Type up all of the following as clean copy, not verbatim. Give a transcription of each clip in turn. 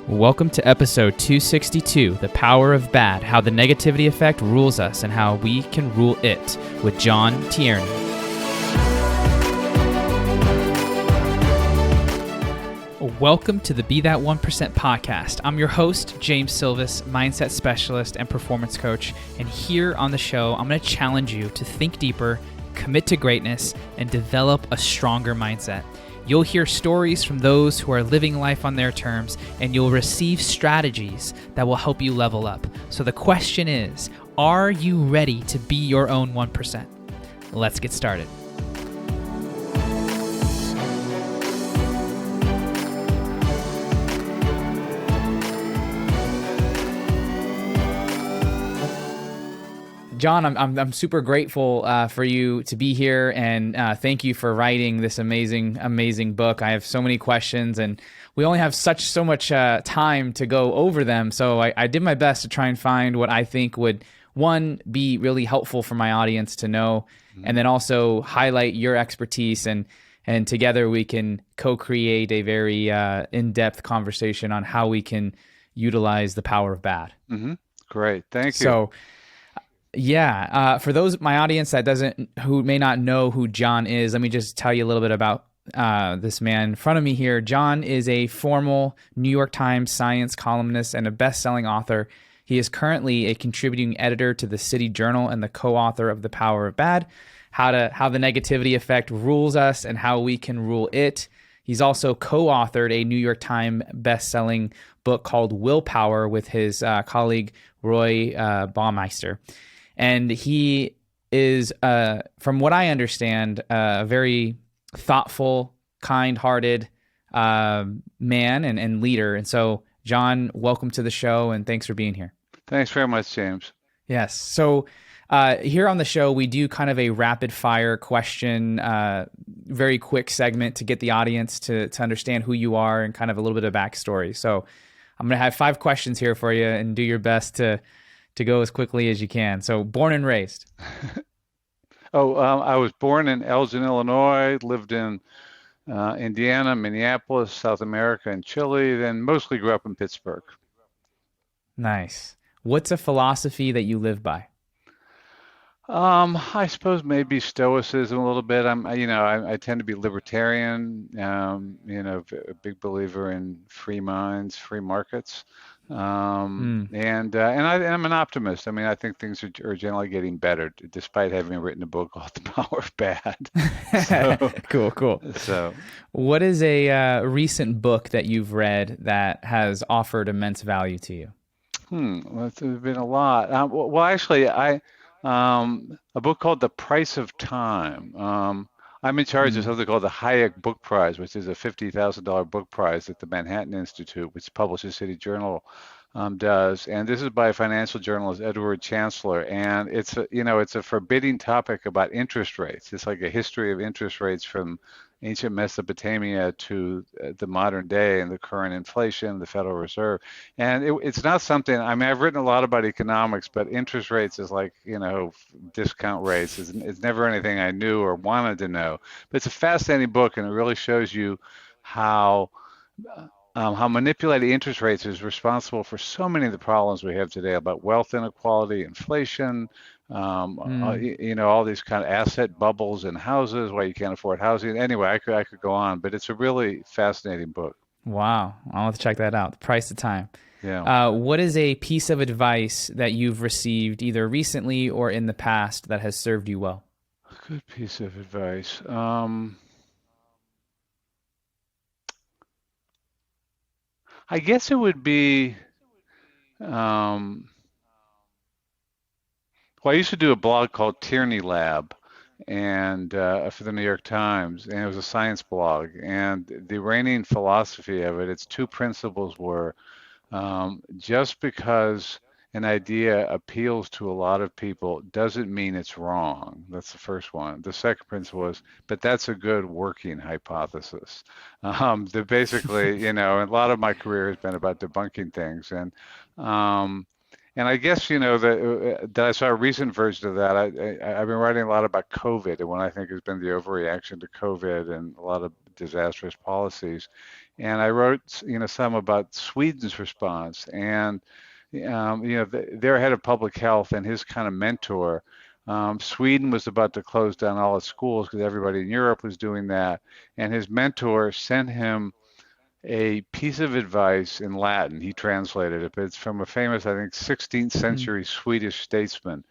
Welcome to episode 262, The Power of Bad, How the Negativity Effect Rules Us and How We Can Rule It, with John Tierney. Welcome to the Be That 1% podcast. I'm your host, James Silvis, mindset specialist and performance coach. And here on the show, I'm going to challenge you to think deeper, commit to greatness, and develop a stronger mindset. You'll hear stories from those who are living life on their terms, and you'll receive strategies that will help you level up. So the question is, are you ready to be your own 1%? Let's get started. John, I'm super grateful for you to be here, and thank you for writing this amazing book. I have so many questions, and we only have so much time to go over them. So I did my best to try and find what I think would, one, be really helpful for my audience to know, and then also highlight your expertise, and together we can co-create a very in-depth conversation on how we can utilize the power of bad. Mm-hmm. Great, thank you. So. Yeah, for those my audience who may not know who John is, let me just tell you a little bit about this man in front of me here. John is a former New York Times science columnist and a best-selling author. He is currently a contributing editor to the City Journal and the co-author of The Power of Bad, how the negativity effect rules us and how we can rule it. He's also co-authored a New York Times bestselling book called Willpower with his colleague Roy Baumeister. And he is, from what I understand, a very thoughtful, kind-hearted man and leader. And so, John, welcome to the show, and thanks for being here. Thanks very much, James. Yes. So here on the show, we do kind of a rapid-fire question, very quick segment to get the audience to understand who you are and kind of a little bit of backstory. So I'm going to have 5 questions here for you, and do your best to go as quickly as you can. So, born and raised. I was born in Elgin, Illinois, lived in Indiana, Minneapolis, South America, and Chile, then mostly grew up in Pittsburgh. Nice. What's a philosophy that you live by? I suppose maybe Stoicism a little bit. I tend to be libertarian, a big believer in free minds, free markets. And I'm an optimist. I mean, I think things are generally getting better, despite having written a book called The Power of Bad. Cool. So, what is a recent book that you've read that has offered immense value to you? Well, there's been a lot. Actually, a book called The Price of Time. I'm in charge of something called the Hayek Book Prize, which is a $50,000 book prize that the Manhattan Institute, which publishes City Journal, does. And this is by a financial journalist, Edward Chancellor. And it's a forbidding topic about interest rates. It's like a history of interest rates from ancient Mesopotamia to the modern day and the current inflation, the Federal Reserve. And it's not something, I mean, I've written a lot about economics, but interest rates is like, discount rates. It's never anything I knew or wanted to know. But it's a fascinating book, and it really shows you how manipulating interest rates is responsible for so many of the problems we have today about wealth inequality, inflation, all these kind of asset bubbles in houses, why you can't afford housing. Anyway, I could go on, but it's a really fascinating book. Wow. I'll have to check that out. The Price of Time. Yeah. What is a piece of advice that you've received either recently or in the past that has served you well? A good piece of advice. I guess it would be, I used to do a blog called Tierney Lab, and for the New York Times, and it was a science blog. And the reigning philosophy of it, its 2 principles were, just because an idea appeals to a lot of people doesn't mean it's wrong. That's the first one. The second principle was, but that's a good working hypothesis. Basically, a lot of my career has been about debunking things, and I guess that I saw a recent version of that. I've been writing a lot about COVID and what I think has been the overreaction to COVID and a lot of disastrous policies. and I wrote, some about Sweden's response, and their head of public health and his kind of mentor. Sweden was about to close down all its schools because everybody in Europe was doing that, and his mentor sent him a piece of advice in Latin. He translated it, but it's from a famous, I think, 16th Mm, century Swedish statesman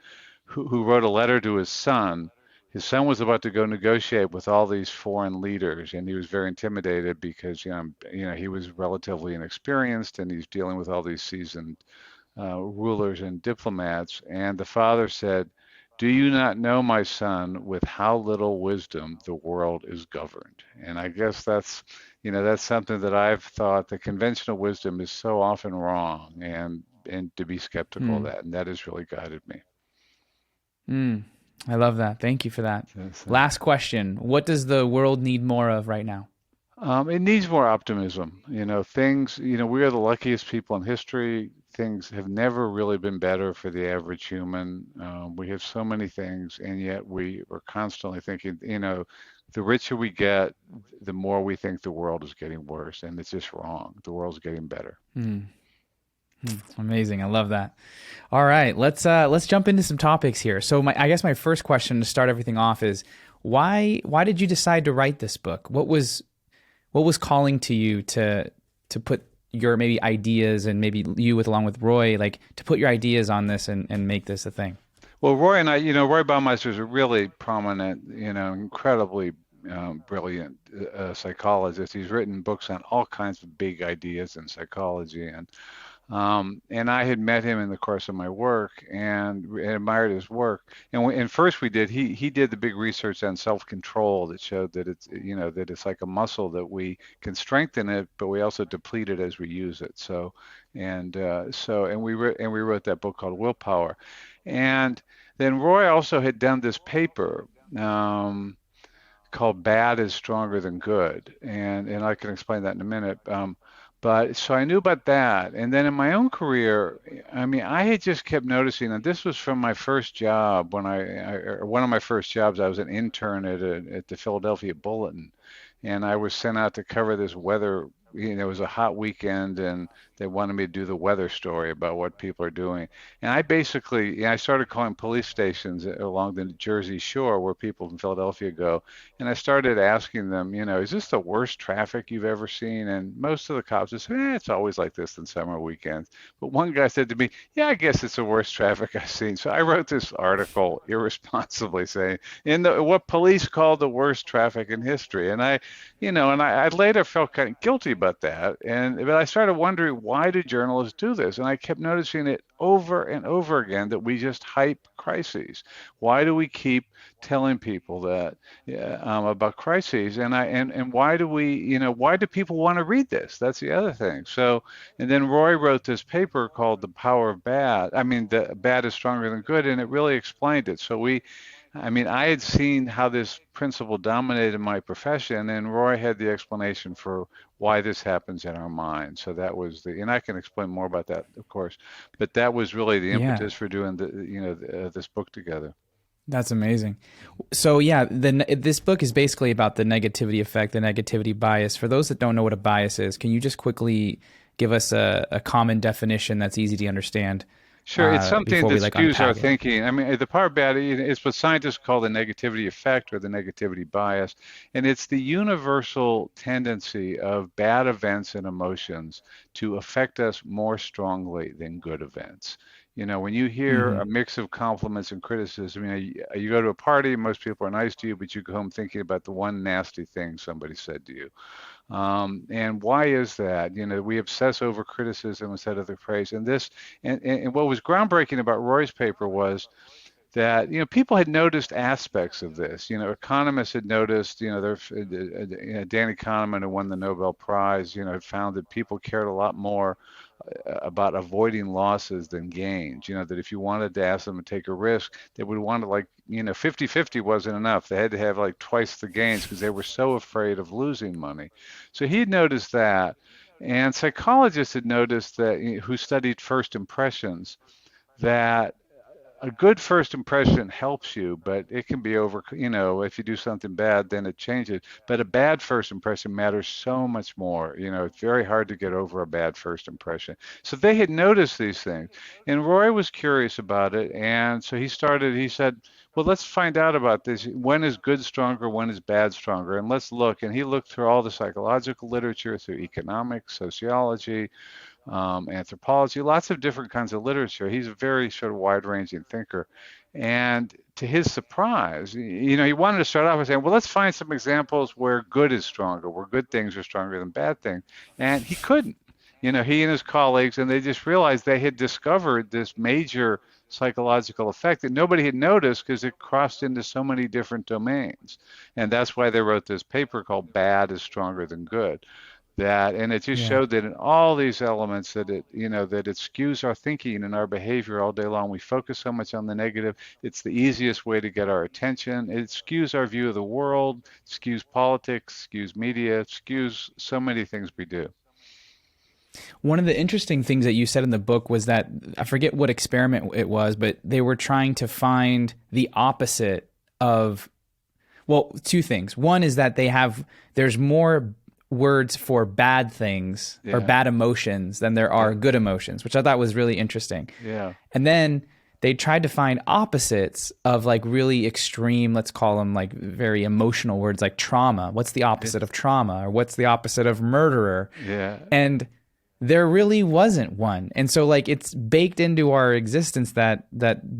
who wrote a letter to his son. His son was about to go negotiate with all these foreign leaders, and he was very intimidated because he was relatively inexperienced, and he's dealing with all these seasoned rulers and diplomats. And the father said, "Do you not know, my son, with how little wisdom the world is governed?" And I guess that's something that I've thought the conventional wisdom is so often wrong, and to be skeptical of mm, that, and that has really guided me. mm. I love that. Thank you for that. Yes, Last question. What does the world need more of right now? It needs more optimism. We are the luckiest people in history. Things have never really been better for the average human. We have so many things, and yet we are constantly thinking, the richer we get, the more we think the world is getting worse, and it's just wrong. The world's getting better. Mm, amazing. I love that. All right, let's jump into some topics here. So I guess my first question to start everything off is why did you decide to write this book? What was calling to you to put your maybe ideas and maybe you with along with Roy like to put your ideas on this and make this a thing? Well, Roy and I, Roy Baumeister is a really prominent, incredibly brilliant psychologist. He's written books on all kinds of big ideas in psychology, and I had met him in the course of my work and admired his work. And first we did, he did the big research on self-control that showed that it's like a muscle that we can strengthen it, but we also deplete it as we use it. And we wrote that book called Willpower. And then Roy also had done this paper. Called Bad is Stronger Than Good, and I can explain that in a minute. But so I knew about that, and then in my own career, I mean, I had just kept noticing, and this was from my first job or one of my first jobs. I was an intern at the Philadelphia Bulletin, and I was sent out to cover this weather. It was a hot weekend, and they wanted me to do the weather story about what people are doing. And I basically, I started calling police stations along the Jersey Shore where people from Philadelphia go, and I started asking them, is this the worst traffic you've ever seen? And most of the cops would say, it's always like this on summer weekends. But one guy said to me, yeah, I guess it's the worst traffic I've seen. So I wrote this article irresponsibly saying, what police call the worst traffic in history. And I later felt kind of guilty about that. But I started wondering, why do journalists do this? And I kept noticing it over and over again that we just hype crises. Why do we keep telling people that about crises? And why do people want to read this? That's the other thing. So, and then Roy wrote this paper called The Power of Bad. I mean, the bad is stronger than good, and it really explained it. I had seen how this principle dominated my profession, and Roy had the explanation for why this happens in our mind. So and I can explain more about that, of course, but that was really the Yeah, impetus for doing this book together. that's amazing. So yeah, this book is basically about the negativity effect, the negativity bias. For those that don't know what a bias is, can you just quickly give us a common definition that's easy to understand Sure, it's something before we that like skews our unpack it? thinking. I mean, the power of bad is what scientists call the negativity effect or the negativity bias, and it's the universal tendency of bad events and emotions to affect us more strongly than good events. When you hear Hmm. a mix of compliments and criticism, you go to a party, most people are nice to you, but you go home thinking about the one nasty thing somebody said to you. And why is that? We obsess over criticism instead of the praise. And what was groundbreaking about Roy's paper was that people had noticed aspects of this. Economists had noticed. Danny Kahneman, who won the Nobel Prize, had found that people cared a lot more about avoiding losses than gains. That if you wanted to ask them to take a risk, they would want to 50-50 wasn't enough. They had to have like twice the gains because they were so afraid of losing money. So he had noticed that. And psychologists had noticed that, who studied first impressions, that a good first impression helps you, but it can be over, if you do something bad, then it changes. But a bad first impression matters so much more. It's very hard to get over a bad first impression. So they had noticed these things, and Roy was curious about it. And so he said, well, let's find out about this. When is good stronger? When is bad stronger? And let's look. And he looked through all the psychological literature, through economics, sociology, anthropology, lots of different kinds of literature. He's a very sort of wide-ranging thinker. And to his surprise, he wanted to start off by saying, well, let's find some examples where good is stronger, where good things are stronger than bad things. And he couldn't. He and his colleagues, and they just realized they had discovered this major psychological effect that nobody had noticed because it crossed into so many different domains. And that's why they wrote this paper called Bad is Stronger Than Good. And it just Yeah. showed that in all these elements that it skews our thinking and our behavior all day long. We focus so much on the negative. It's the easiest way to get our attention. It skews our view of the world, skews politics, skews media, skews so many things we do. One of the interesting things that you said in the book was that I forget what experiment it was, but they were trying to find the opposite of, well, two things. One is that there's more words for bad things or Yeah, bad emotions than there yeah, are good emotions, which I thought was really interesting. yeah. And then they tried to find opposites of like really extreme, let's call them like very emotional words like trauma. What's the opposite of trauma? Or what's the opposite of murderer? Yeah. And there really wasn't one. And so like it's baked into our existence that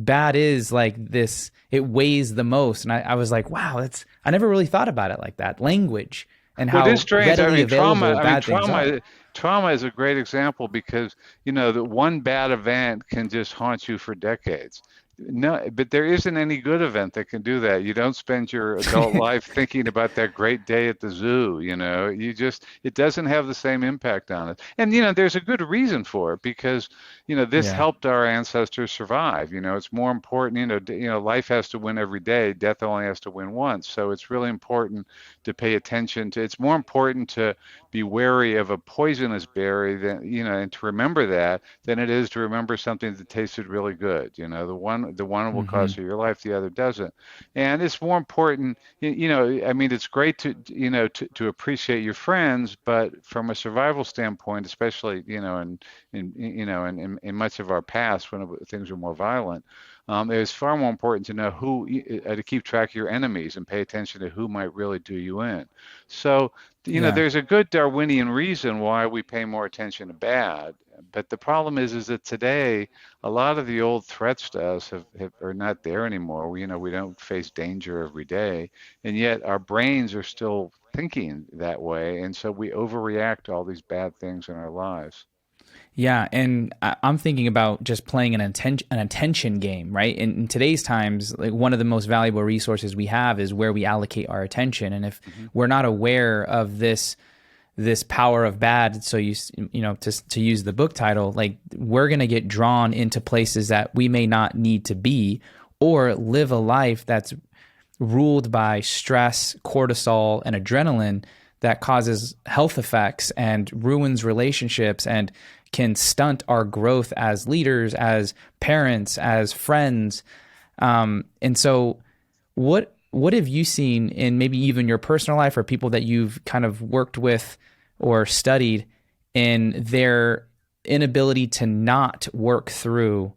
bad is like this, it weighs the most. And I was like, wow, I never really thought about it like that. Language and Well, it is how strange. readily available bad things are. Trauma is a great example because, that one bad event can just haunt you for decades. No, but there isn't any good event that can do that. You don't spend your adult life thinking about that great day at the zoo, it doesn't have the same impact on it. And, there's a good reason for it because, this Yeah. helped our ancestors survive. It's more important, life has to win every day. Death only has to win once. So it's really important to pay attention to. It's more important to be wary of a poisonous berry and to remember that than it is to remember something that tasted really good. The one will Hmm. cost you your life, the other doesn't. And it's more important, I mean, it's great to appreciate your friends, but from a survival standpoint, especially, in much of our past when things were more violent, it was far more important to know to keep track of your enemies and pay attention to who might really do you in. So, Yeah. there's a good Darwinian reason why we pay more attention to bad. But the problem is that today, a lot of the old threats to us are not there anymore. We don't face danger every day, and yet our brains are still thinking that way, and so we overreact to all these bad things in our lives. Yeah, and I'm thinking about just playing an attention game, right? In today's times, like one of the most valuable resources we have is where we allocate our attention, and if Hmm. we're not aware of this power of bad, so to use the book title, like we're gonna get drawn into places that we may not need to be, or live a life that's ruled by stress, cortisol, and adrenaline that causes health effects and ruins relationships and can stunt our growth as leaders, as parents, as friends. And so, what have you seen in maybe even your personal life or people that you've kind of worked with or studied in their inability to not work through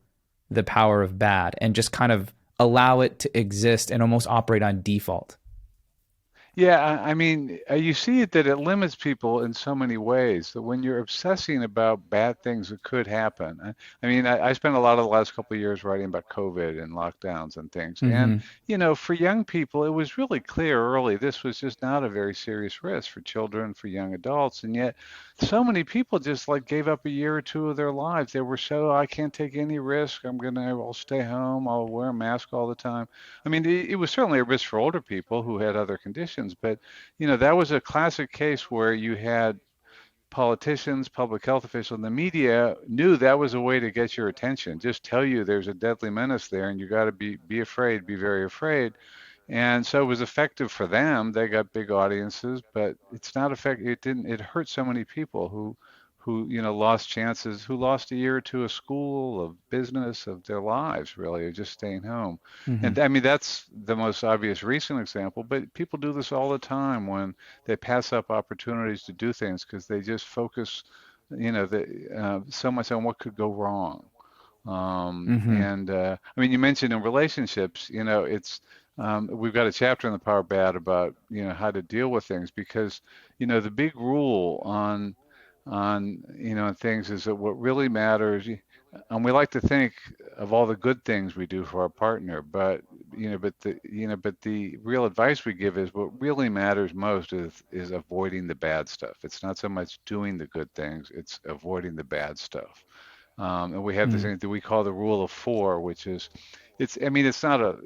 the power of bad and just kind of allow it to exist and almost operate on default? Yeah, I mean, you see it that it limits people in so many ways that when you're obsessing about bad things that could happen. I mean, I spent a lot of the last couple of years writing about COVID and lockdowns and things. And, Mm-hmm. for young people, it was really clear early this was just not a very serious risk for children, for young adults. And yet, so many people just like gave up a year or two of their lives. They were so, I can't take any risk. I'll stay home. I'll wear a mask all the time. I mean, it was certainly a risk for older people who had other conditions, but that was a classic case where you had politicians, public health officials, and the media knew that was a way to get your attention. Just tell you there's a deadly menace there, and you got to be afraid, be very afraid. And so it was effective for them. They got big audiences, but it's not effective. It didn't. It hurt so many people who, lost chances, who lost a year or two of school, of business, of their lives, really, of just staying home. Hmm. And I mean, that's the most obvious recent example, but people do this all the time when they pass up opportunities to do things because they just focus, so much on what could go wrong. Hmm. And I mean, you mentioned in relationships, it's we've got a chapter in the Power of Bad about how to deal with things because the big rule on things is that what really matters, and we like to think of all the good things we do for our partner, but the real advice we give is what really matters most is avoiding the bad stuff. It's not so much doing the good things, it's avoiding the bad stuff. And we have this Mm. thing that we call the rule of four, which is, I mean, it's not a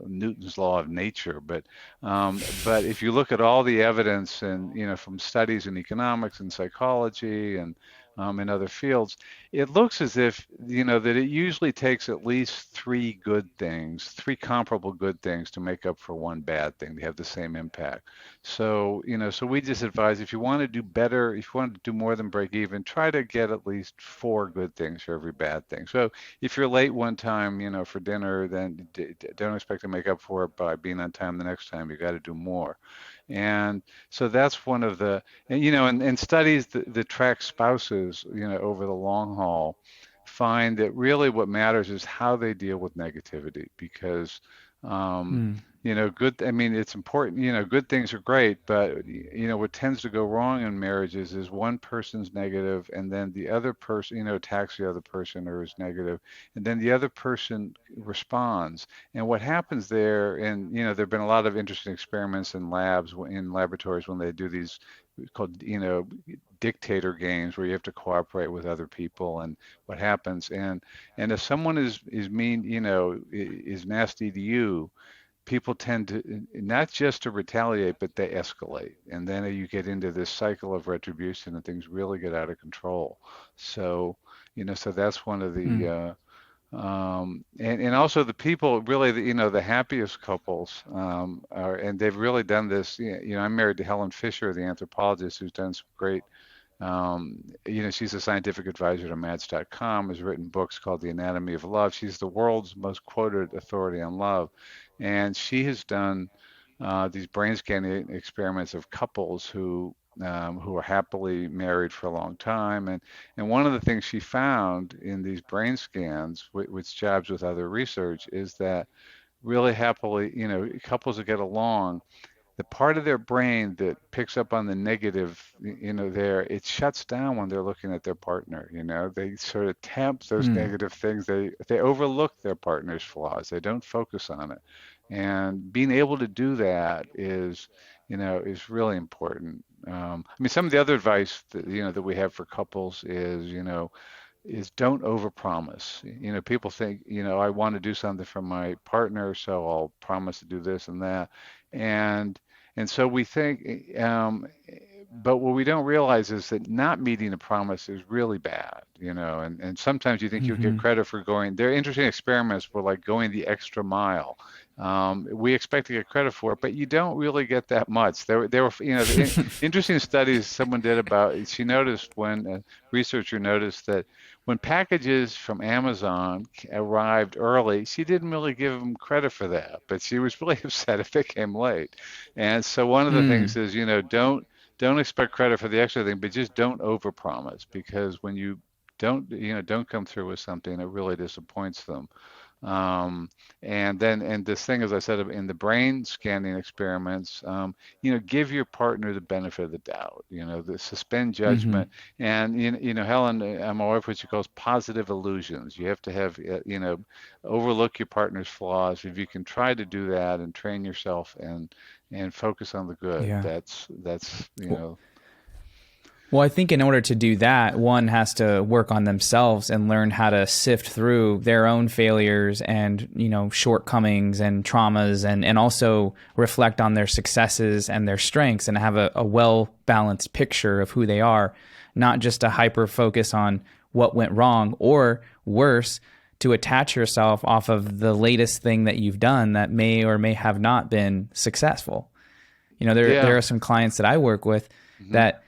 Newton's law of nature, but if you look at all the evidence and, from studies in economics and psychology and in other fields, it looks as if, that it usually takes at least three good things, three comparable good things to make up for one bad thing. They have the same impact. So, so we just advise if you want to do better, if you want to do more than break even, try to get at least four good things for every bad thing. So if you're late one time, for dinner, then don't expect to make up for it by being on time the next time. You got to do more. And so that's one of the, and studies that track spouses, over the long haul find that really what matters is how they deal with negativity because, um, Mm. I mean, it's important, good things are great, but, what tends to go wrong in marriages is one person's negative and then the other person, attacks the other person or is negative, and then the other person responds. And what happens there, and, there've been a lot of interesting experiments in labs, in laboratories when they do these called, dictator games where you have to cooperate with other people and what happens. And if someone is mean, is nasty to you, people tend to not just to retaliate, but they escalate. And then you get into this cycle of retribution and things really get out of control. So, so that's one of Mm. and also the people really, the happiest couples and they've really done this. I'm married to Helen Fisher, the anthropologist, who's done some great she's a scientific advisor to Match.com, has written books called The Anatomy of Love. She's the world's most quoted authority on love. And she has done these brain scanning experiments of couples who are happily married for a long time. And one of the things she found in these brain scans, which jibes with other research, is that really happily, couples that get along, the part of their brain that picks up on the negative, there, it shuts down when they're looking at their partner. They sort of tamp those Mm. negative things. They overlook their partner's flaws. They don't focus on it. And being able to do that is really important. I mean, some of the other advice that we have for couples is don't overpromise. People think, I want to do something for my partner, so I'll promise to do this and that. And and so we think, but what we don't realize is that not meeting a promise is really bad, and sometimes you think you'll get Hmm. credit for going. There are interesting experiments for like going the extra mile. We expect to get credit for it, but you don't really get that much. There were, the interesting studies someone did about, she noticed when a researcher noticed that when packages from Amazon arrived early, she didn't really give them credit for that, but she was really upset if they came late. And so one of the things Mm. is, don't expect credit for the extra thing, but just don't overpromise because when you don't come through with something, it really disappoints them. Um, and this thing, as I said, in the brain scanning experiments, give your partner the benefit of the doubt, the suspend Hmm. judgment. And, Helen, my wife, what she calls positive illusions. You have to have, overlook your partner's flaws. If you can try to do that and train yourself and focus on the good, Yeah. that's, Well, well, I think in order to do that, one has to work on themselves and learn how to sift through their own failures and, shortcomings and traumas and also reflect on their successes and their strengths and have a well balanced picture of who they are, not just a hyper focus on what went wrong or worse, to attach yourself off of the latest thing that you've done that may or may have not been successful. There yeah. are some clients that I work with Hmm. that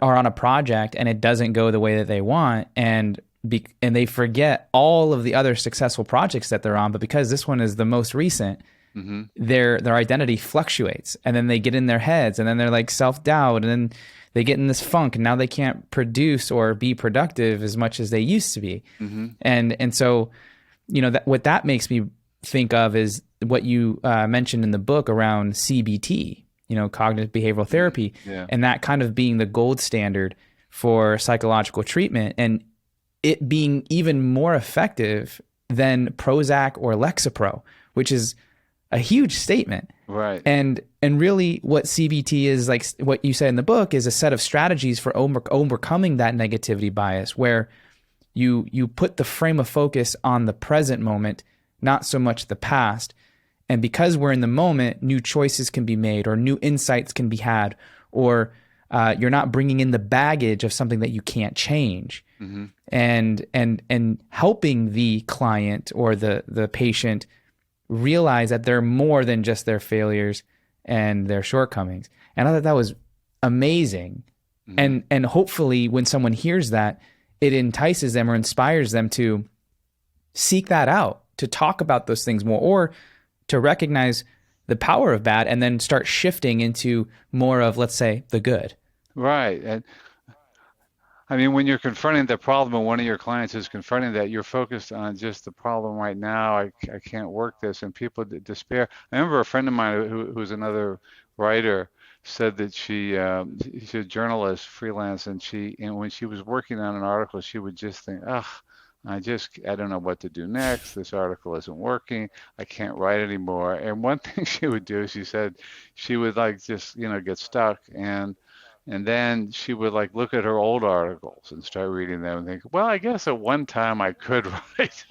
are on a project and it doesn't go the way that they want, and they forget all of the other successful projects that they're on, but because this one is the most recent, Hmm. their identity fluctuates, and then they get in their heads, and then they're like self-doubt, and then they get in this funk, and now they can't produce or be productive as much as they used to be. Hmm. And so, that what that makes me think of is what you mentioned in the book around CBT, cognitive behavioral therapy, Yeah. and that kind of being the gold standard for psychological treatment, and it being even more effective than Prozac or Lexapro, which is a huge statement. Right. And really what CBT is, like what you said in the book, is a set of strategies for overcoming that negativity bias, where you put the frame of focus on the present moment, not so much the past. And because we're in the moment, new choices can be made, or new insights can be had, or you're not bringing in the baggage of something that you can't change. Hmm. And helping the client or the patient realize that they're more than just their failures and their shortcomings. And I thought that was amazing. Hmm. And hopefully when someone hears that, it entices them or inspires them to seek that out, to talk about those things more, or to recognize the power of bad and then start shifting into more of, let's say, the good. Right. And I mean, when you're confronting the problem and one of your clients is confronting that, you're focused on just the problem right now. I can't work this, and people despair. I remember a friend of mine who's another writer said that she's a journalist, freelance, and when she was working on an article, she would just think, ugh, I don't know what to do next. This article isn't working. I can't write anymore. And one thing she would do, she said, she would like just, get stuck, and then she would like look at her old articles and start reading them and think, well, I guess at one time I could write.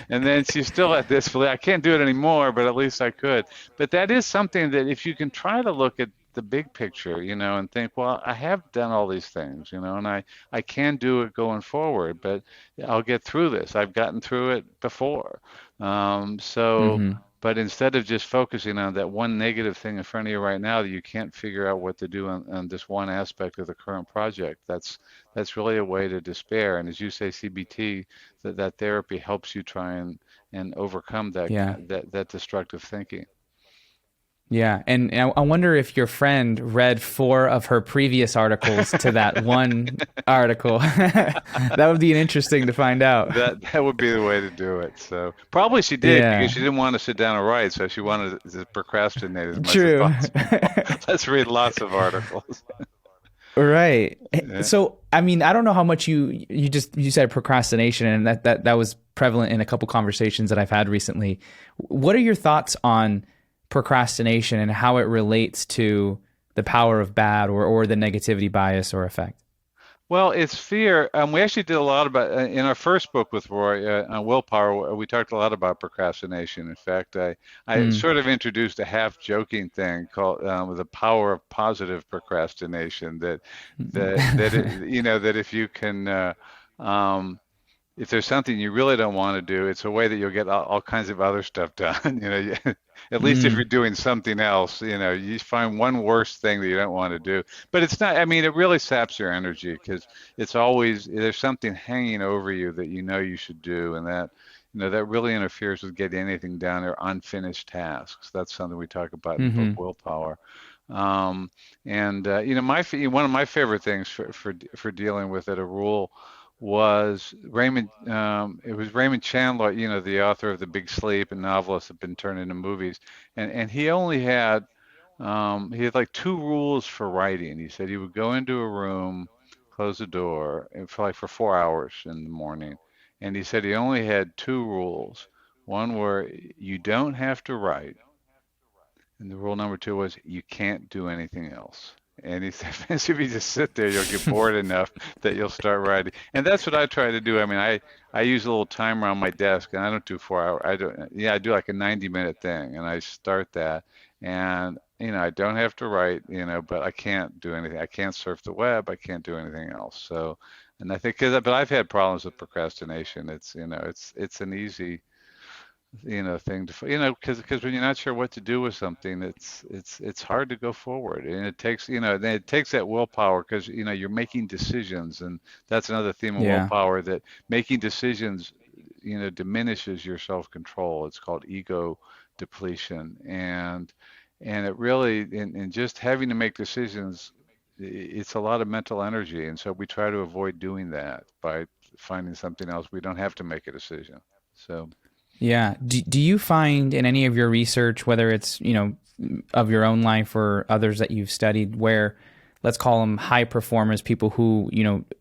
And then she's still at this, I can't do it anymore, but at least I could. But that is something that if you can try to look at the big picture, and think, well, I have done all these things, and I can do it going forward, but I'll get through this. I've gotten through it before. So. Hmm. But instead of just focusing on that one negative thing in front of you right now that you can't figure out what to do on this one aspect of the current project, that's really a way to despair. And as you say, CBT, that therapy helps you try and overcome Yeah. that destructive thinking. Yeah, and I wonder if your friend read 4 of her previous articles to that one article. That would be interesting to find out. That would be the way to do it. So probably she did because Yeah, she didn't want to sit down and write, so she wanted to procrastinate as much as true. possible. Let's read lots of articles. Right. Yeah. So, I mean, I don't know how much you said procrastination, and that was prevalent in a couple conversations that I've had recently. What are your thoughts on procrastination and how it relates to the power of bad, or the negativity bias or effect? Well, it's fear. We actually did a lot about in our first book with Roy on Willpower. We talked a lot about procrastination. In fact, I Mm. sort of introduced a half joking thing called the power of positive procrastination. That if you can um, if there's something you really don't want to do, it's a way that you'll get all kinds of other stuff done. At least if you're Mm. doing something else, you find one worse thing that you don't want to do. But it's not, I mean, it really saps your energy because it's always, there's something hanging over you that you should do. And that really interferes with getting anything done or unfinished tasks. That's something we talk about in the book Hmm. Willpower. Um, and one of my favorite things for dealing with it, a rule was Raymond. It was Raymond Chandler, the author of The Big Sleep and novelists have been turned into movies, and he had like 2 rules for writing. He said he would go into a room, close the door, and for 4 hours in the morning, and he said he only had 2 rules. One were you don't have to write, and the rule number 2 was you can't do anything else. And he said, if you just sit there, you'll get bored enough that you'll start writing. And that's what I try to do. I mean, I use a little timer on my desk, and I don't do 4 hours. I do like a 90-minute thing, and I start that. And, I don't have to write, but I can't do anything. I can't surf the web. I can't do anything else. So, and I think, but I've had problems with procrastination. It's an easy thing to, because when you're not sure what to do with something, it's hard to go forward, and it takes, then it takes that willpower because you're making decisions, and that's another theme of Yeah. willpower, that making decisions, diminishes your self-control. It's called ego depletion, and it really, in just having to make decisions, it's a lot of mental energy, and so we try to avoid doing that by finding something else. We don't have to make a decision. So. Yeah. Do you find in any of your research, whether it's, of your own life or others that you've studied, where let's call them high performers, people who,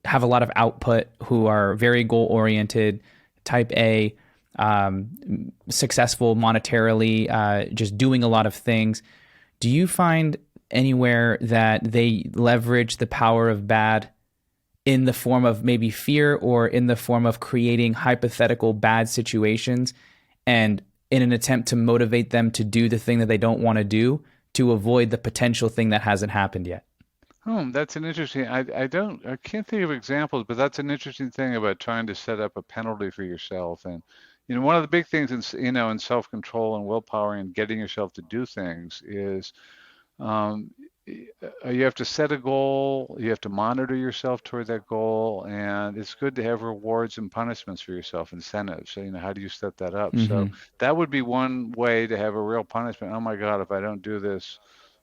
have a lot of output, who are very goal oriented, type A, successful monetarily, just doing a lot of things. Do you find anywhere that they leverage the power of bad in the form of maybe fear or in the form of creating hypothetical bad situations and in an attempt to motivate them to do the thing that they don't want to do to avoid the potential thing that hasn't happened yet? That's an interesting. I can't think of examples, but that's an interesting thing about trying to set up a penalty for yourself. And one of the big things in self-control and willpower and getting yourself to do things is, um, you have to set a goal, you have to monitor yourself toward that goal, and it's good to have rewards and punishments for yourself, incentives. So, how do you set that up? So Mm-hmm. that would be one way to have a real punishment. Oh my God, if I don't do this,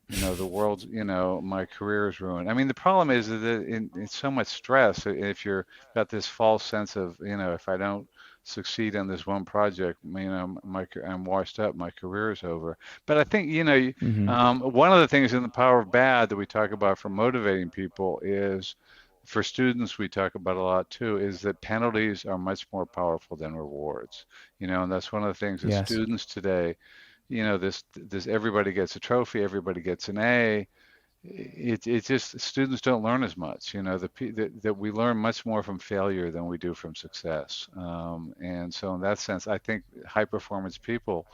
the world's, my career is ruined. I mean, the problem is that it's so much stress. If you're got this false sense of, if I don't succeed on this one project, I'm washed up, my career is over. But I think, Mm-hmm. one of the things in the power of bad that we talk about for motivating people is, for students, we talk about a lot too, is that penalties are much more powerful than rewards. And that's one of the things that Yes. students today, this everybody gets a trophy, everybody gets an A. It's just students don't learn as much. That we learn much more from failure than we do from success. And so in that sense, I think high performance people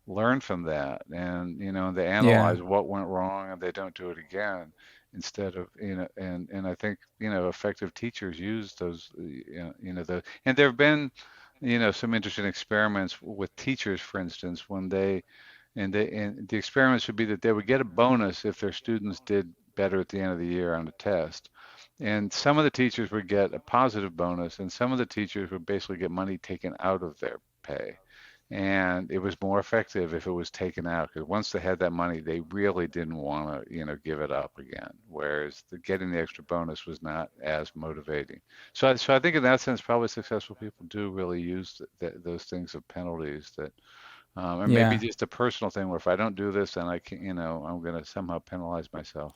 learn from that, and they Yeah. analyze what went wrong and they don't do it again, instead of, and I think, effective teachers use those, and there have been, some interesting experiments with teachers, for instance, when and the experiments would be that they would get a bonus if their students did better at the end of the year on a test. And some of the teachers would get a positive bonus, and some of the teachers would basically get money taken out of their pay. And it was more effective if it was taken out, because once they had that money, they really didn't want to, give it up again. Whereas getting the extra bonus was not as motivating. So I think in that sense, probably successful people do really use those things of penalties, that or maybe Yeah. just a personal thing where if I don't do this, then I can, I'm going to somehow penalize myself.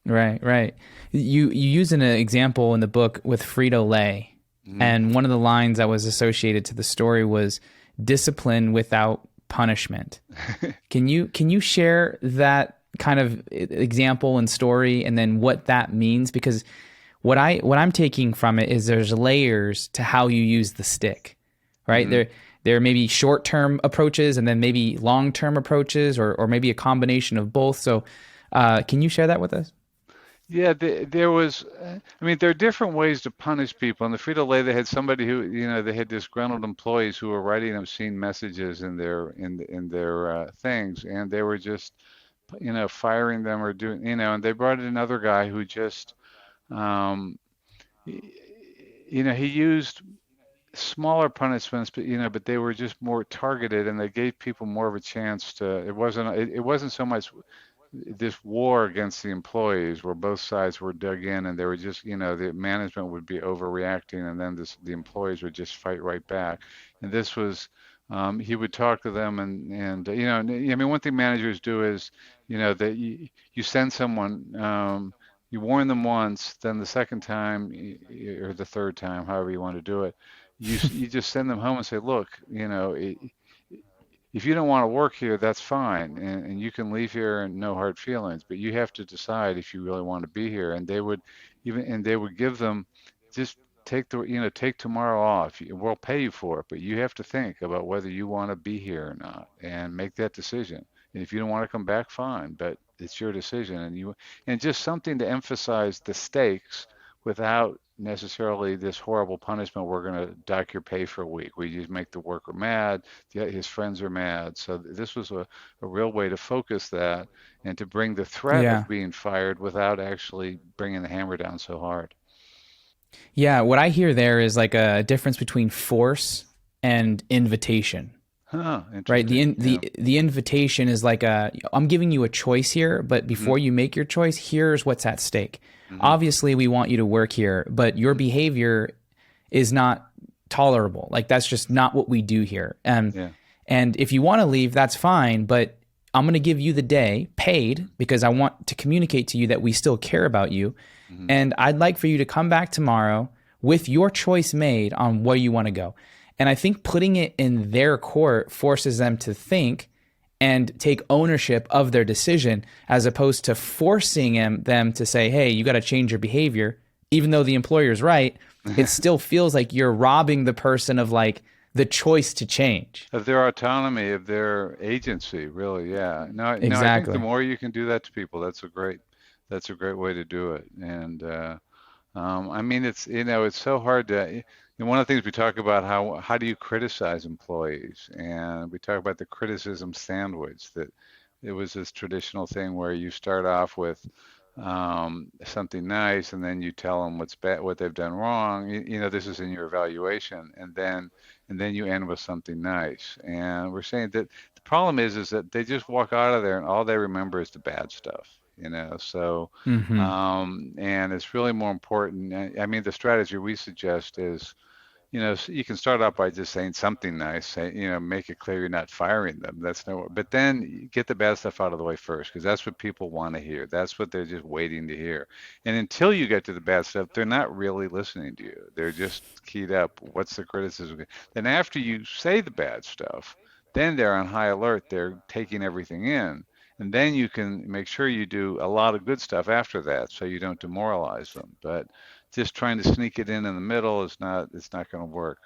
Right, right. You use an example in the book with Frito Lay, Hmm. and one of the lines that was associated to the story was discipline without punishment. Can you share that kind of example and story, and then what that means? Because what I'm taking from it is there's layers to how you use the stick, right? Hmm. There may be short term approaches and then maybe long term approaches, or maybe a combination of both. So, can you share that with us? Yeah, there was, I mean, there are different ways to punish people. In the Frito-Lay, they had somebody who, they had disgruntled employees who were writing obscene messages in their things, and they were just, firing them or doing, and they brought in another guy who just, um, y- he used smaller punishments, but they were just more targeted, and they gave people more of a chance to. It wasn't so much this war against the employees where both sides were dug in, and they were just, the management would be overreacting, and then the employees would just fight right back. And this was, he would talk to them, and I mean, one thing managers do is, that you send someone, you warn them once, then the second time, or the third time, however you want to do it, you just send them home and say, look, if you don't want to work here, that's fine, and you can leave here and no hard feelings. But you have to decide if you really want to be here. And they would give them, just take tomorrow off. We'll pay you for it, but you have to think about whether you want to be here or not, and make that decision. And if you don't want to come back, fine, but it's your decision. And just something to emphasize the stakes without necessarily this horrible punishment. We're going to dock your pay for a week. We just make the worker mad. His friends are mad. So this was a real way to focus that and to bring the threat Yeah. of being fired without actually bringing the hammer down so hard. Yeah, what I hear there is like a difference between force and invitation. Huh, Right? interesting. Yeah. The invitation is like a I'm giving you a choice here, but Hmm. before you make your choice, here's what's at stake. Hmm. Obviously, we want you to work here, but your behavior is not tolerable. Like that's just not what we do here. Yeah. And if you want to leave, that's fine, but I'm going to give you the day paid because I want to communicate to you that we still care about you. Hmm. And I'd like for you to come back tomorrow with your choice made on where you want to go. And I think putting it in their court forces them to think and take ownership of their decision as opposed to forcing them to say, hey, you got to change your behavior. Even though the employer's right, it still feels like you're robbing the person of like the choice to change. Of their autonomy, of their agency, really. Yeah. No, no, I think the Exactly. more you can do that to people, that's a great way to do it. And I mean, it's so hard to, one of the things we talk about, how do you criticize employees? And we talk about the criticism sandwich, that it was this traditional thing where you start off with something nice, and then you tell them what's bad, what they've done wrong. This is in your evaluation, and then you end with something nice. And we're saying that the problem is that they just walk out of there and all they remember is the bad stuff. So Hmm. and it's really more important. I mean, the strategy we suggest is, so you can start out by just saying something nice, make it clear you're not firing them. That's no, but then you get the bad stuff out of the way first, because that's what people want to hear. That's what they're just waiting to hear. And until you get to the bad stuff, they're not really listening to you. They're just keyed up. What's the criticism? Then after you say the bad stuff, then they're on high alert. They're taking everything in. And then you can make sure you do a lot of good stuff after that, so you don't demoralize them. But just trying to sneak it in the middle is not, it's not going to work.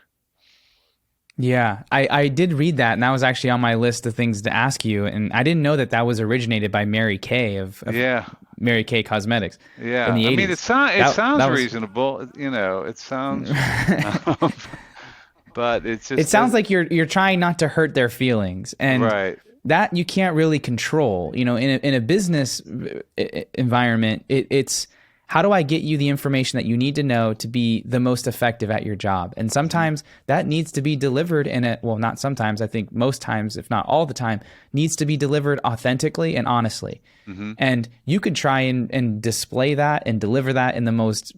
Yeah, I did read that, and that was actually on my list of things to ask you. And I didn't know that that was originated by Mary Kay of Yeah, Mary Kay Cosmetics in yeah. the I mean, it 80s. sounds it That sounds was reasonable. It sounds, um, but it's it just sounds like you're trying not to hurt their feelings, and right. that you can't really control. In a business environment, it's how do I get you the information that you need to know to be the most effective at your job? And Hmm. sometimes that needs to be delivered in a, well, not sometimes, I think most times, if not all the time, needs to be delivered authentically and honestly. Hmm. And you could try and display that and deliver that in the most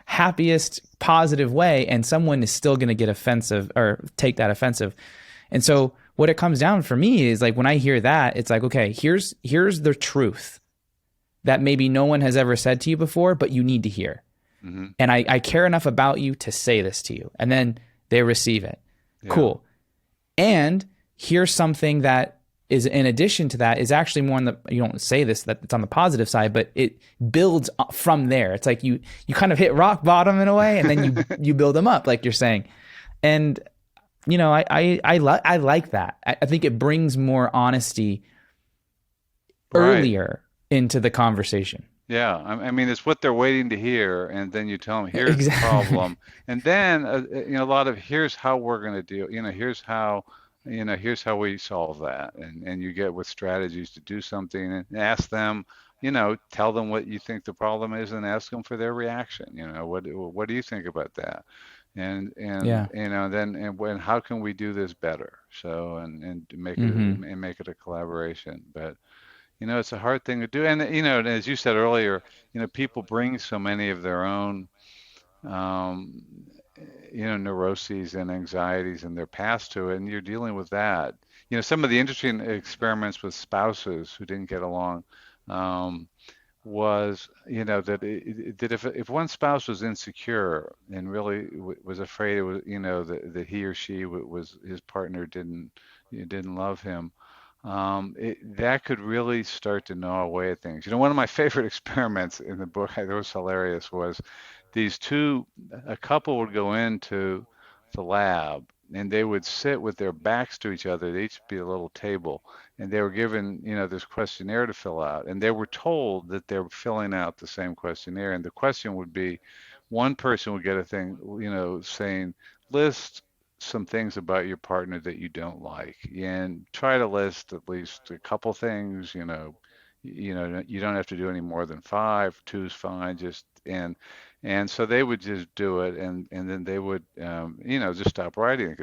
happiest, positive way, and someone is still going to get offensive or take that offensive. And so what it comes down for me is like when I hear that, it's like, okay, here's the truth that maybe no one has ever said to you before, but you need to hear. Hmm. And I care enough about you to say this to you. And then they receive it. Yeah. Cool. And here's something that is in addition to that is actually more on the, you don't say this, that it's on the positive side, but it builds from there. It's like you kind of hit rock bottom in a way, and then you build them up, like you're saying. And I like that. I think it brings more honesty Right. earlier into the conversation. Yeah, I mean, it's what they're waiting to hear, and then you tell them, here's the Exactly. problem, and then a lot of, here's how we're going to deal. Here's how we solve that, and you get with strategies to do something, and ask them, tell them what you think the problem is, and ask them for their reaction. What do you think about that? And Yeah. then and when how can we do this better? So and Hmm. make it a collaboration, but. It's a hard thing to do. And as you said earlier, people bring so many of their own, um, neuroses and anxieties and their past to it, and you're dealing with that. Some of the interesting experiments with spouses who didn't get along, um, was, that if one spouse was insecure and really was afraid it was, that he or she was his partner didn't love him, that could really start to gnaw away at things. One of my favorite experiments in the book, I thought was hilarious, was a couple would go into the lab and they would sit with their backs to each other. They'd each be a little table, and they were given, this questionnaire to fill out, and they were told that they were filling out the same questionnaire, and the question would be, one person would get a thing, saying, list some things about your partner that you don't like, and try to list at least a couple things, you don't have to do any more than five. Two's fine. And so they would just do it, and then they would, just stop writing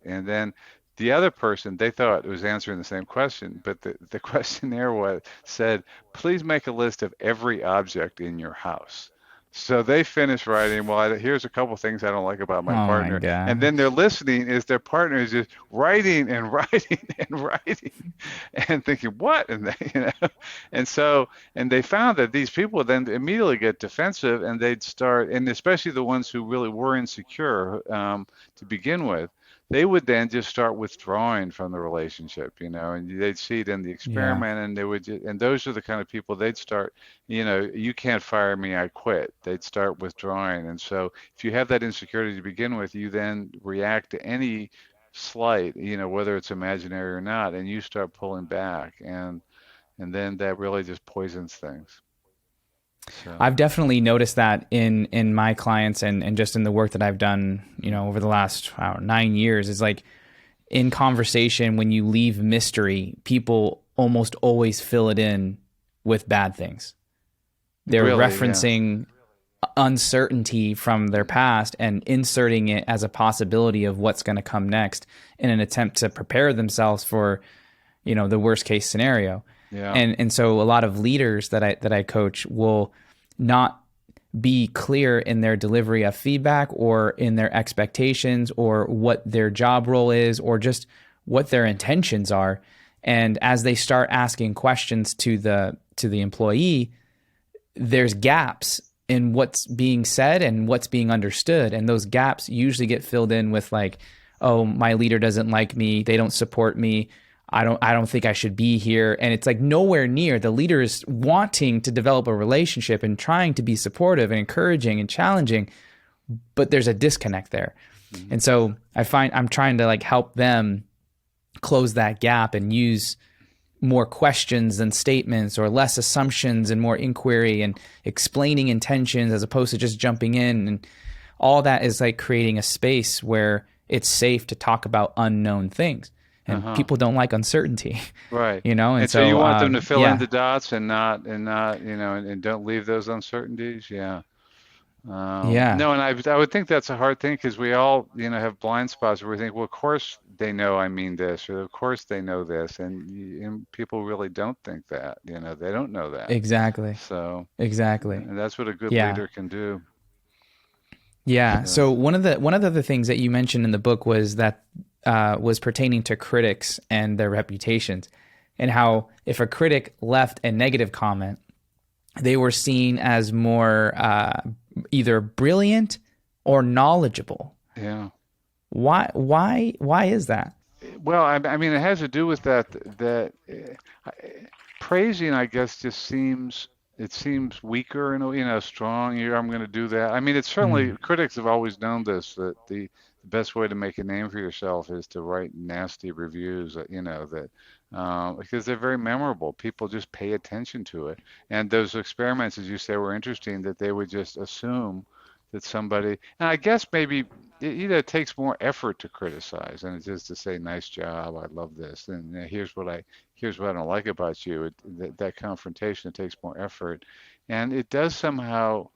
and then the other person, they thought it was answering the same question, but the questionnaire said, please make a list of every object in your house. So they finished writing, well, here's a couple things I don't like about my Oh my partner. And then gosh. they're listening as their partner is just writing and writing and writing and thinking, what? And and so, and they found that these people then immediately get defensive, and they'd start, and especially the ones who really were insecure to begin with, they would then just start withdrawing from the relationship, and they'd see it in the Yeah. experiment, and they would just, and those are the kind of people they'd start, you can't fire me, I quit. They'd start withdrawing. And so if you have that insecurity to begin with, you then react to any slight, whether it's imaginary or not, and you start pulling back, and then that really just poisons things. So, I've definitely noticed that in my clients and just in the work that I've done, over the last, I don't know, 9 years, is like in conversation, when you leave mystery, people almost always fill it in with bad things. They're really, yeah. referencing uncertainty from their past and inserting it as a possibility of what's going to come next in an attempt to prepare themselves for, the worst case scenario. Yeah. And so a lot of leaders that I coach will not be clear in their delivery of feedback or in their expectations or what their job role is or just what their intentions are. And as they start asking questions to the employee, there's gaps in what's being said and what's being understood. And those gaps usually get filled in with like, oh, my leader doesn't like me. They don't support me. I don't think I should be here. And it's like nowhere near. The leader is wanting to develop a relationship and trying to be supportive and encouraging and challenging, but there's a disconnect there. Mhm. And so I find I'm trying to like help them close that gap and use more questions than statements or less assumptions and more inquiry and explaining intentions as opposed to just jumping in. And all that is like creating a space where it's safe to talk about unknown things. And Uh-huh. people don't like uncertainty, Right. And And so you so, want them to fill in yeah, the dots and not, and don't leave those uncertainties. Yeah. yeah, No, and I would think that's a hard thing because we all, have blind spots where we think, well, of course they know I mean this, or of course they know this, and people really don't think that, they don't know that. exactly, So, exactly. and that's what a good Yeah, leader can do. yeah. So, So one of the other things that you mentioned in the book was that was pertaining to critics and their reputations, and how if a critic left a negative comment, they were seen as more either brilliant or knowledgeable. yeah. Why is that? Well, I mean, it has to do with that praising, I guess, just seems weaker and strong. Here, I'm going to do that. I mean, it's certainly Mm, critics have always known this, that the best way to make a name for yourself is to write nasty reviews. That because they're very memorable. People just pay attention to it. And those experiments, as you say, were interesting. That they would just assume that somebody, and I guess maybe it takes more effort to criticize than it is to say, "Nice job, I love this," and here's what I don't like about you. That confrontation, it takes more effort, and it does somehow.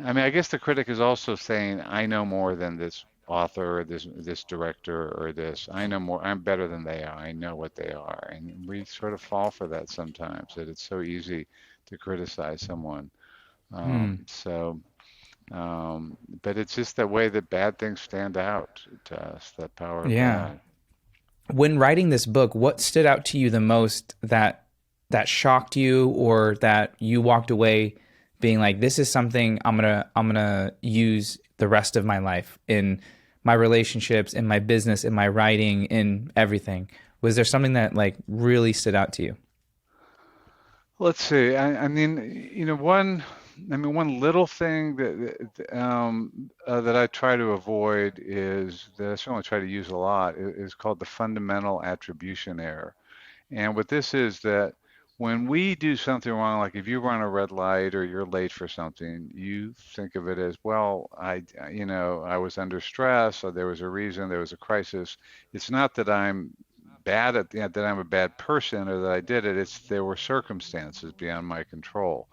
I mean, I guess the critic is also saying, "I know more than this author or this director or this. I know more. I'm better than they are. I know what they are," and we sort of fall for that sometimes. That it's so easy to criticize someone. hmm. So. But it's just the way that bad things stand out to us, the power of Yeah. bad. When writing this book, what stood out to you the most that shocked you or that you walked away being like, this is something I'm gonna use the rest of my life in my relationships, in my business, in my writing, in everything? Was there something that like really stood out to you? Let's see. I mean, one. I mean, one little thing that I try to avoid is that I certainly try to use a lot is called the fundamental attribution error. And what this is that when we do something wrong, like if you run a red light or you're late for something, you think of it as, well, I was under stress, or there was a reason, there was a crisis. It's not that I'm bad at, that I'm a bad person or that I did it. It's there were circumstances beyond my control.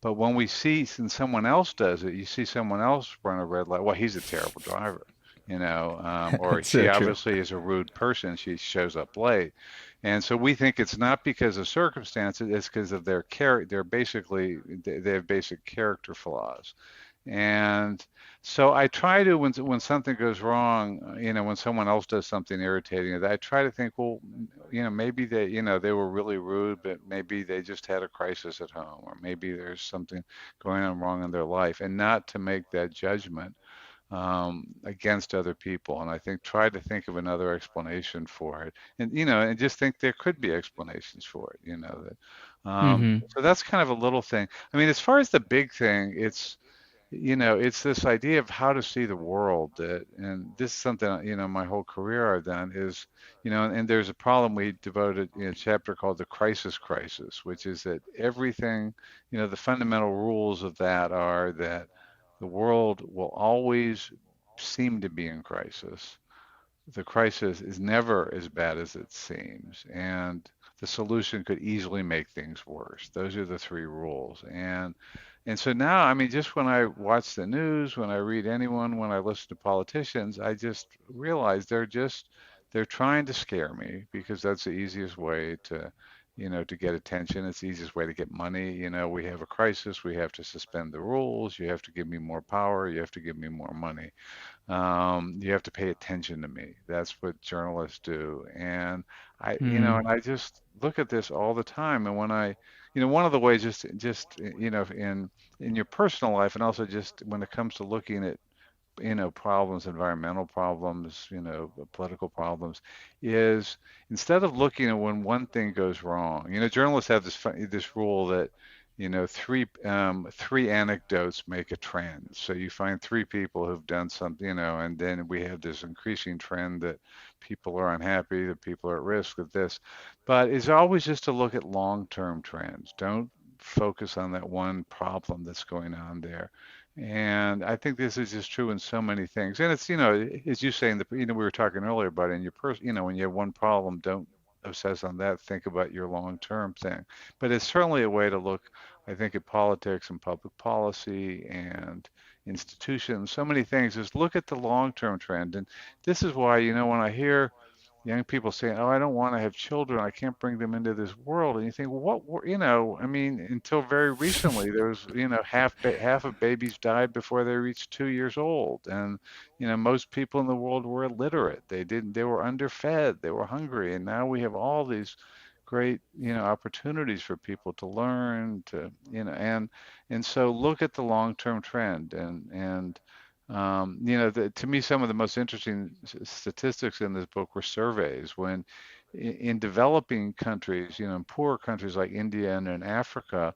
But when we see, since someone else does it, you see someone else run a red light. Well, he's a terrible driver, or That's she so true. obviously is a rude person. She shows up late, and so we think it's not because of circumstances. It's because of their character. They have basic character flaws. And so I try to, when something goes wrong, when someone else does something irritating, I try to think, well, maybe they were really rude, but maybe they just had a crisis at home, or maybe there's something going on wrong in their life, and not to make that judgment against other people. And I think try to think of another explanation for it, and just think there could be explanations for it. That. Hmm. So that's kind of a little thing. I mean, as far as the big thing, it's this idea of how to see the world that, and this is something, my whole career I've done is, and there's a problem we devoted in a chapter called the crisis, which is that everything, the fundamental rules of that are that the world will always seem to be in crisis. The crisis is never as bad as it seems, and the solution could easily make things worse. Those are the three rules. And so now, I mean, just when I watch the news, when I read anyone, when I listen to politicians, I just realize they're trying to scare me because that's the easiest way to get attention. It's the easiest way to get money. We have a crisis, we have to suspend the rules, you have to give me more power, you have to give me more money. You have to pay attention to me. That's what journalists do. And and I just look at this all the time. And when one of the ways, just in your personal life, and also just when it comes to looking at problems, environmental problems, political problems, is instead of looking at when one thing goes wrong, journalists have this rule that, three anecdotes make a trend. So you find three people who've done something, and then we have this increasing trend that people are unhappy, that people are at risk of this. But it's always just to look at long-term trends. Don't focus on that one problem that's going on there. And I think this is just true in so many things. And it's, as you say, we were talking earlier about in your when you have one problem, don't obsess on that. Think about your long-term thing. But it's certainly a way to look, I think, at politics and public policy and institutions. So many things is look at the long-term trend. And this is why, when I hear young people saying, "Oh, I don't want to have children. I can't bring them into this world." And you think, well, I mean, until very recently, there was, half of babies died before they reached 2 years old, and most people in the world were illiterate. They were underfed, they were hungry, and now we have all these great, opportunities for people to learn, and so look at the long-term trend, to me, some of the most interesting statistics in this book were surveys when in developing countries, in poorer countries like India and in Africa,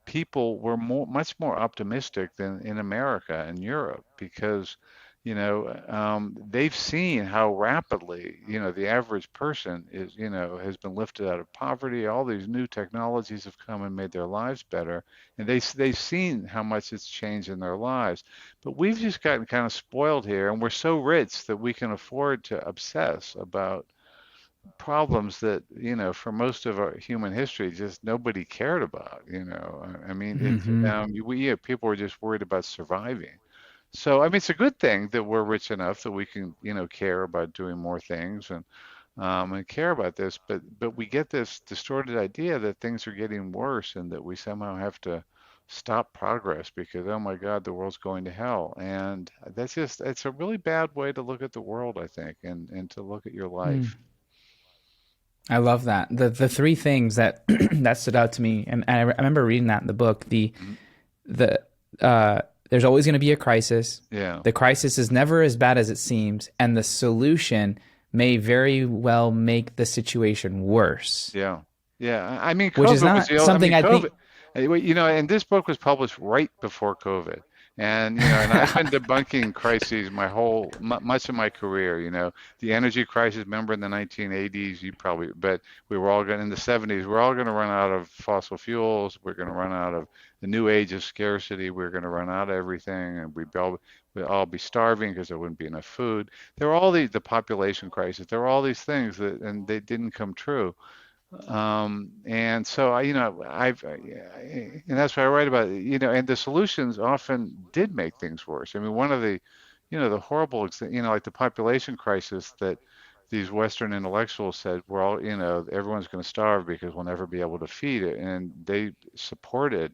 people were much more optimistic than in America and Europe because, they've seen how rapidly, the average person has been lifted out of poverty. All these new technologies have come and made their lives better, and they've seen how much it's changed in their lives. But we've just gotten kind of spoiled here, and we're so rich that we can afford to obsess about problems that, for most of our human history, just nobody cared about. I mean, Hmm. people were just worried about surviving. So, I mean, it's a good thing that we're rich enough that we can, care about doing more things and care about this. But we get this distorted idea that things are getting worse and that we somehow have to stop progress because, oh my God, the world's going to hell. And it's a really bad way to look at the world, I think, and to look at your life. I love that. The three things that that stood out to me, and I remember reading that in the book. Mhm. The there's always going to be a crisis. Yeah. The crisis is never as bad as it seems, and the solution may very well make the situation worse, Yeah. Yeah. I mean, which is COVID was not the, I something mean, I think. And this book was published right before COVID. And I've been debunking crises much of my career. The energy crisis, remember in the 1980s, but in the 70s, we're all going to run out of fossil fuels. We're going to run out of the new age of scarcity. We're going to run out of everything, and we'd all be starving because there wouldn't be enough food. There were all the population crisis. There were all these things and they didn't come true. And so and that's what I write about, and the solutions often did make things worse. I mean, one of the horrible, like the population crisis that these Western intellectuals said, everyone's going to starve because we'll never be able to feed it. And they supported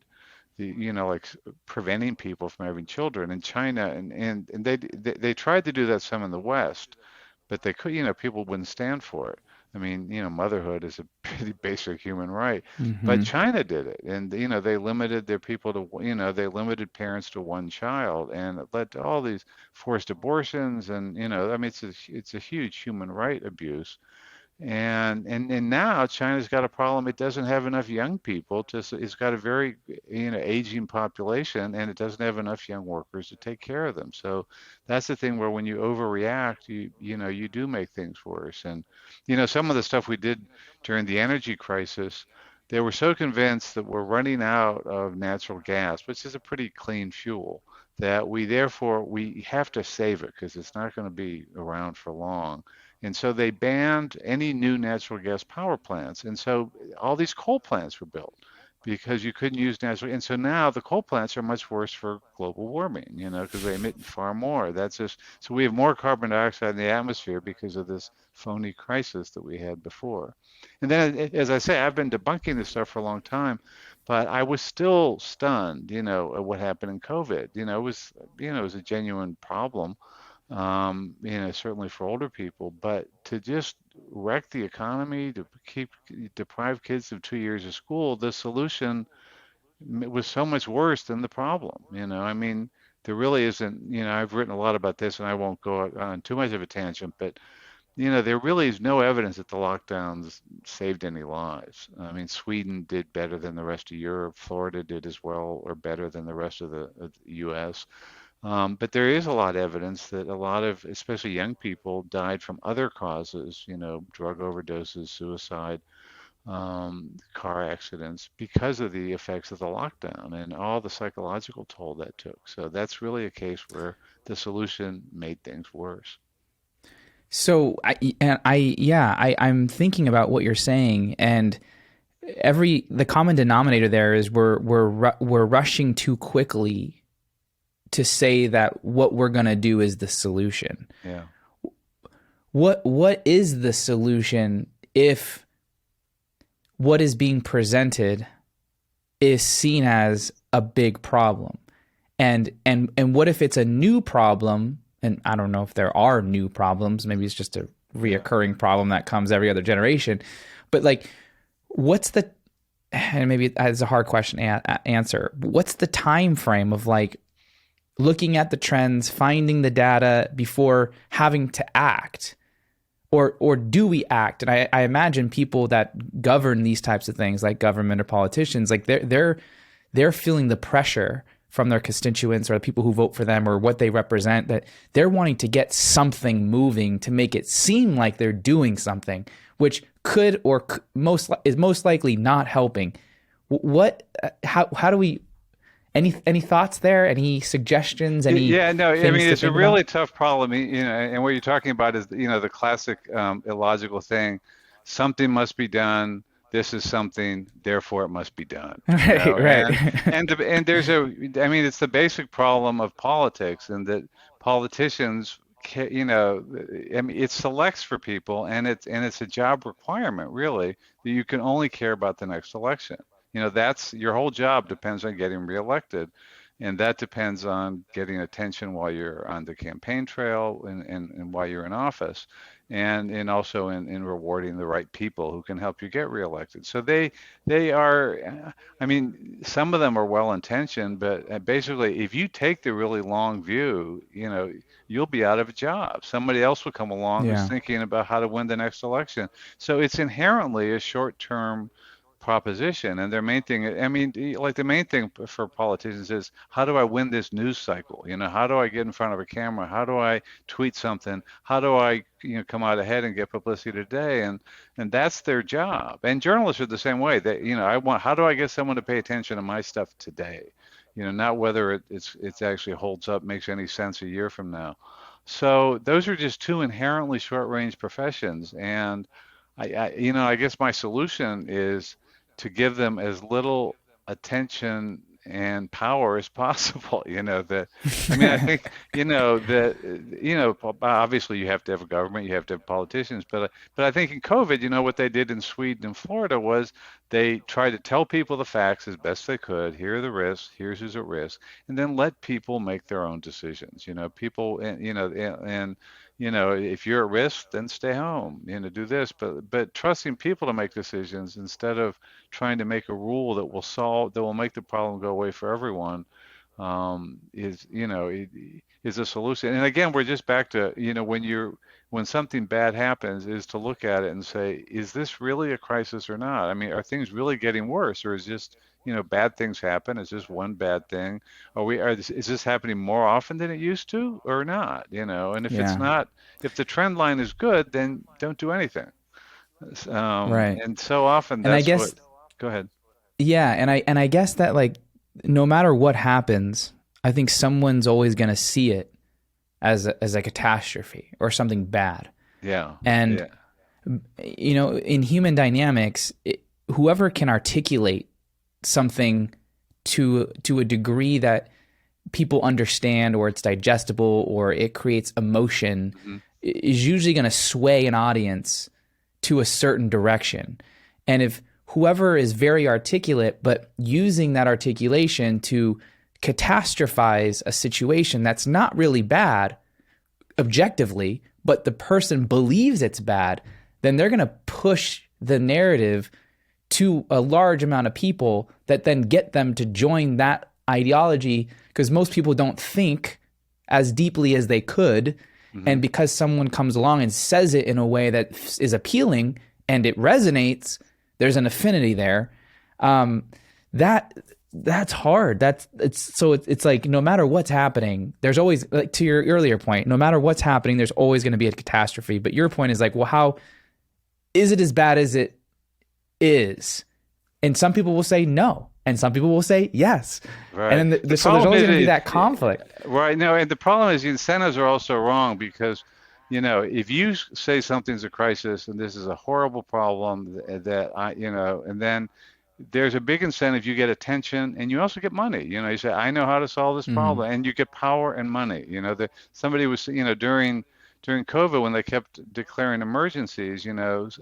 like preventing people from having children in China. And they tried to do that some in the West, but they could, people wouldn't stand for it. I mean, motherhood is a pretty basic human right, but Hmm. China did it, and they limited their people to, they limited parents to one child, and it led to all these forced abortions, and I mean, it's a huge human right abuse. And now China's got a problem. It doesn't have enough young people it's got a very, aging population, and it doesn't have enough young workers to take care of them. So that's the thing where when you overreact, you do make things worse. And some of the stuff we did during the energy crisis, they were so convinced that we're running out of natural gas, which is a pretty clean fuel, that we have to save it because it's not going to be around for long. And so they banned any new natural gas power plants. And so all these coal plants were built because you couldn't use natural. And so now the coal plants are much worse for global warming, because they emit far more. So we have more carbon dioxide in the atmosphere because of this phony crisis that we had before. And then, as I say, I've been debunking this stuff for a long time, but I was still stunned, at what happened in COVID. It was a genuine problem, certainly for older people, but to just wreck the economy, to deprive kids of 2 years of school, the solution was so much worse than the problem. I mean, there really isn't, I've written a lot about this and I won't go on too much of a tangent, but there really is no evidence that the lockdowns saved any lives. I mean, Sweden did better than the rest of Europe. Florida did as well or better than the rest of the US. But there is a lot of evidence that a lot of, especially young people, died from other causes, drug overdoses, suicide, car accidents, because of the effects of the lockdown and all the psychological toll that took. So that's really a case where the solution made things worse. So I'm thinking about what you're saying, and the common denominator there is we're rushing too quickly to say that what we're gonna do is the solution. Yeah. What is the solution if what is being presented is seen as a big problem? And what if it's a new problem? And I don't know if there are new problems. Maybe it's just a Yeah. reoccurring problem that comes every other generation. But like, what's the and maybe it's a hard question to answer. What's the time frame of like looking at the trends, finding the data before having to act? Or do we act? And I imagine people that govern these types of things, like government or politicians, like they're feeling the pressure from their constituents or the people who vote for them or what they represent, that they're wanting to get something moving to make it seem like they're doing something, which could or is most likely not helping. What? How do we? Any thoughts there? Any suggestions? Any Yeah, no, I things mean, to it's a think about? really tough problem, and what you're talking about is, the classic illogical thing, something must be done. This is something, therefore it must be done, Right, right. and I mean, it's the basic problem of politics, and that politicians, I mean, it selects for people, and it's a job requirement, really, that you can only care about the next election. That's your whole job depends on getting reelected. And that depends on getting attention while you're on the campaign trail and while you're in office, and also in rewarding the right people who can help you get reelected. So they are, I mean, some of them are well intentioned, but basically, if you take the really long view, you'll be out of a job. Somebody else will come along who's Yeah. thinking about how to win the next election. So it's inherently a short-term proposition, and their main thing, I mean, like the main thing for politicians is, how do I win this news cycle? How do I get in front of a camera? How do I tweet something? How do I, come out ahead and get publicity today? And that's their job. And journalists are the same way. How do I get someone to pay attention to my stuff today? Not whether it's actually holds up, makes any sense a year from now. So those are just two inherently short-range professions, and I guess my solution is to give them as little attention and power as possible. I think, obviously you have to have a government, you have to have politicians, but I think in COVID, what they did in Sweden and Florida was they tried to tell people the facts as best they could. Here are the risks, here's who's at risk, and then let people make their own decisions. People, if you're at risk, then stay home, do this, but trusting people to make decisions instead of trying to make a rule that will make the problem go away for everyone, is a solution. And again, we're just back to, when something bad happens, is to look at it and say, is this really a crisis or not? I mean, are things really getting worse, or is just, bad things happen? Is this one bad thing? Is this happening more often than it used to, or not? And if it's Yeah. not, if the trend line is good, then don't do anything. Right. And so often And I that's guess, what. Go ahead. yeah, and I guess that, like, no matter what happens, I think someone's always going to see it as a catastrophe or something bad. Yeah. And in human dynamics, whoever can articulate something to a degree that people understand, or it's digestible, or it creates emotion, is usually going to sway an audience to a certain direction. And if whoever is very articulate, but using that articulation to catastrophize a situation that's not really bad objectively, but the person believes it's bad, then they're going to push the narrative to a large amount of people that then get them to join that ideology, because most people don't think as deeply as they could. And because someone comes along and says it in a way that is appealing and it resonates, there's an affinity there. That's hard. It's like, no matter what's happening, there's always, like, to your earlier point, no matter what's happening, there's always going to be a catastrophe. But your point is like, well, how is it as bad as it is? And some people will say no, and some people will say yes. Right. And then so there's always going to be that conflict. Right. No, and the problem is the incentives are also wrong, because, if you say something's a crisis and this is a horrible problem and then there's a big incentive, you get attention and you also get money. You say, I know how to solve this problem, and you get power and money. Somebody was, during COVID, when they kept declaring emergencies, there's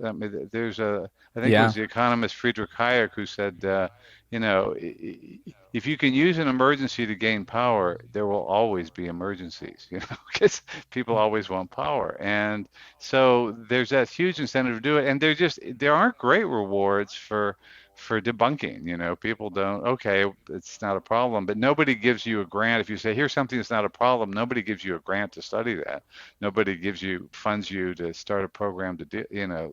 I think it was the economist Friedrich Hayek who said, if you can use an emergency to gain power, there will always be emergencies, because people always want power. And so there's that huge incentive to do it. And there aren't great rewards for debunking. People don't, okay, it's not a problem, but nobody gives you a grant. If you say, here's something that's not a problem, nobody gives you a grant to study that. Nobody funds you to start a program to do,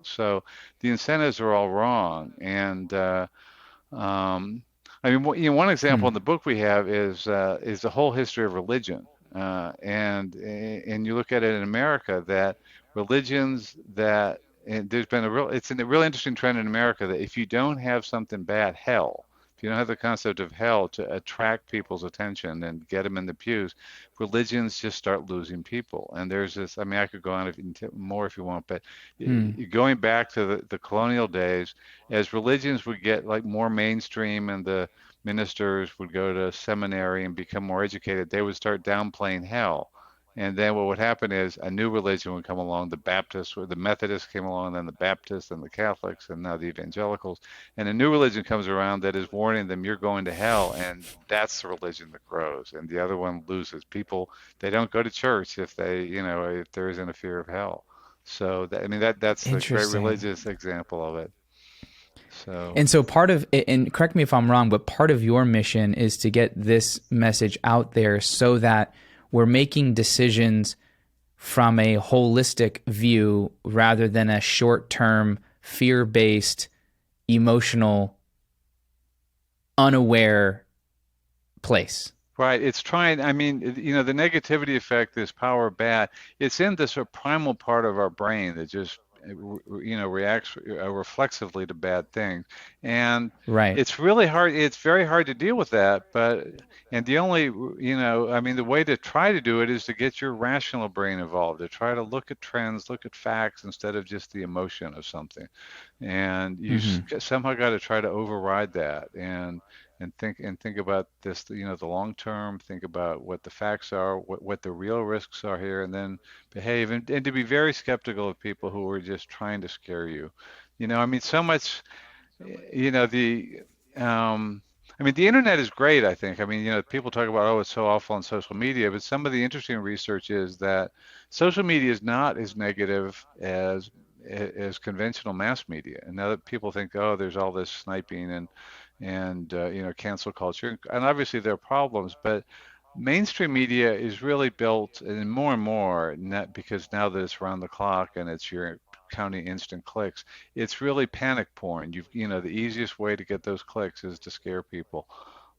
so the incentives are all wrong. And I mean, one example in the book we have is the whole history of religion. And you look at it in America, that religions that, and there's been it's a real interesting trend in America, that if you don't have something bad, hell, if you don't have the concept of hell to attract people's attention and get them in the pews, religions just start losing people. And there's this, I mean, I could go on more if you want, but going back to the colonial days, as religions would get like more mainstream and the ministers would go to seminary and become more educated, they would start downplaying hell. And then what would happen is a new religion would come along, the Baptists, or the Methodists came along, and then the Baptists and the Catholics, and now the evangelicals. And a new religion comes around that is warning them, you're going to hell, and that's the religion that grows. And the other one loses. People, they don't go to church if if there isn't a fear of hell. So that's the great religious example of it. So part of, and correct me if I'm wrong, but part of your mission is to get this message out there so that we're making decisions from a holistic view rather than a short-term, fear-based, emotional unaware place. Right. It's trying, I mean, the negativity effect, this power of bad, it's in this sort of primal part of our brain that just, reacts reflexively to bad things. And Right. it's really hard, it's very hard to deal with that. And the only, I mean, the way to try to do it is to get your rational brain involved, to try to look at trends, look at facts instead of just the emotion of something. And Hmm. somehow got to try to override that. And think about this, the long term, think about what the facts are, what the real risks are here, and then behave, and to be very skeptical of people who are just trying to scare you. I mean, so much, you know, the, um, I mean, the internet is great, I think. I mean, people talk about, oh, it's so awful on social media, but some of the interesting research is that social media is not as negative as conventional mass media. And now that people think, oh, there's all this sniping and cancel culture, and obviously there are problems, but mainstream media is really built, and more, not because now that it's around the clock and it's your counting instant clicks, it's really panic porn. The easiest way to get those clicks is to scare people.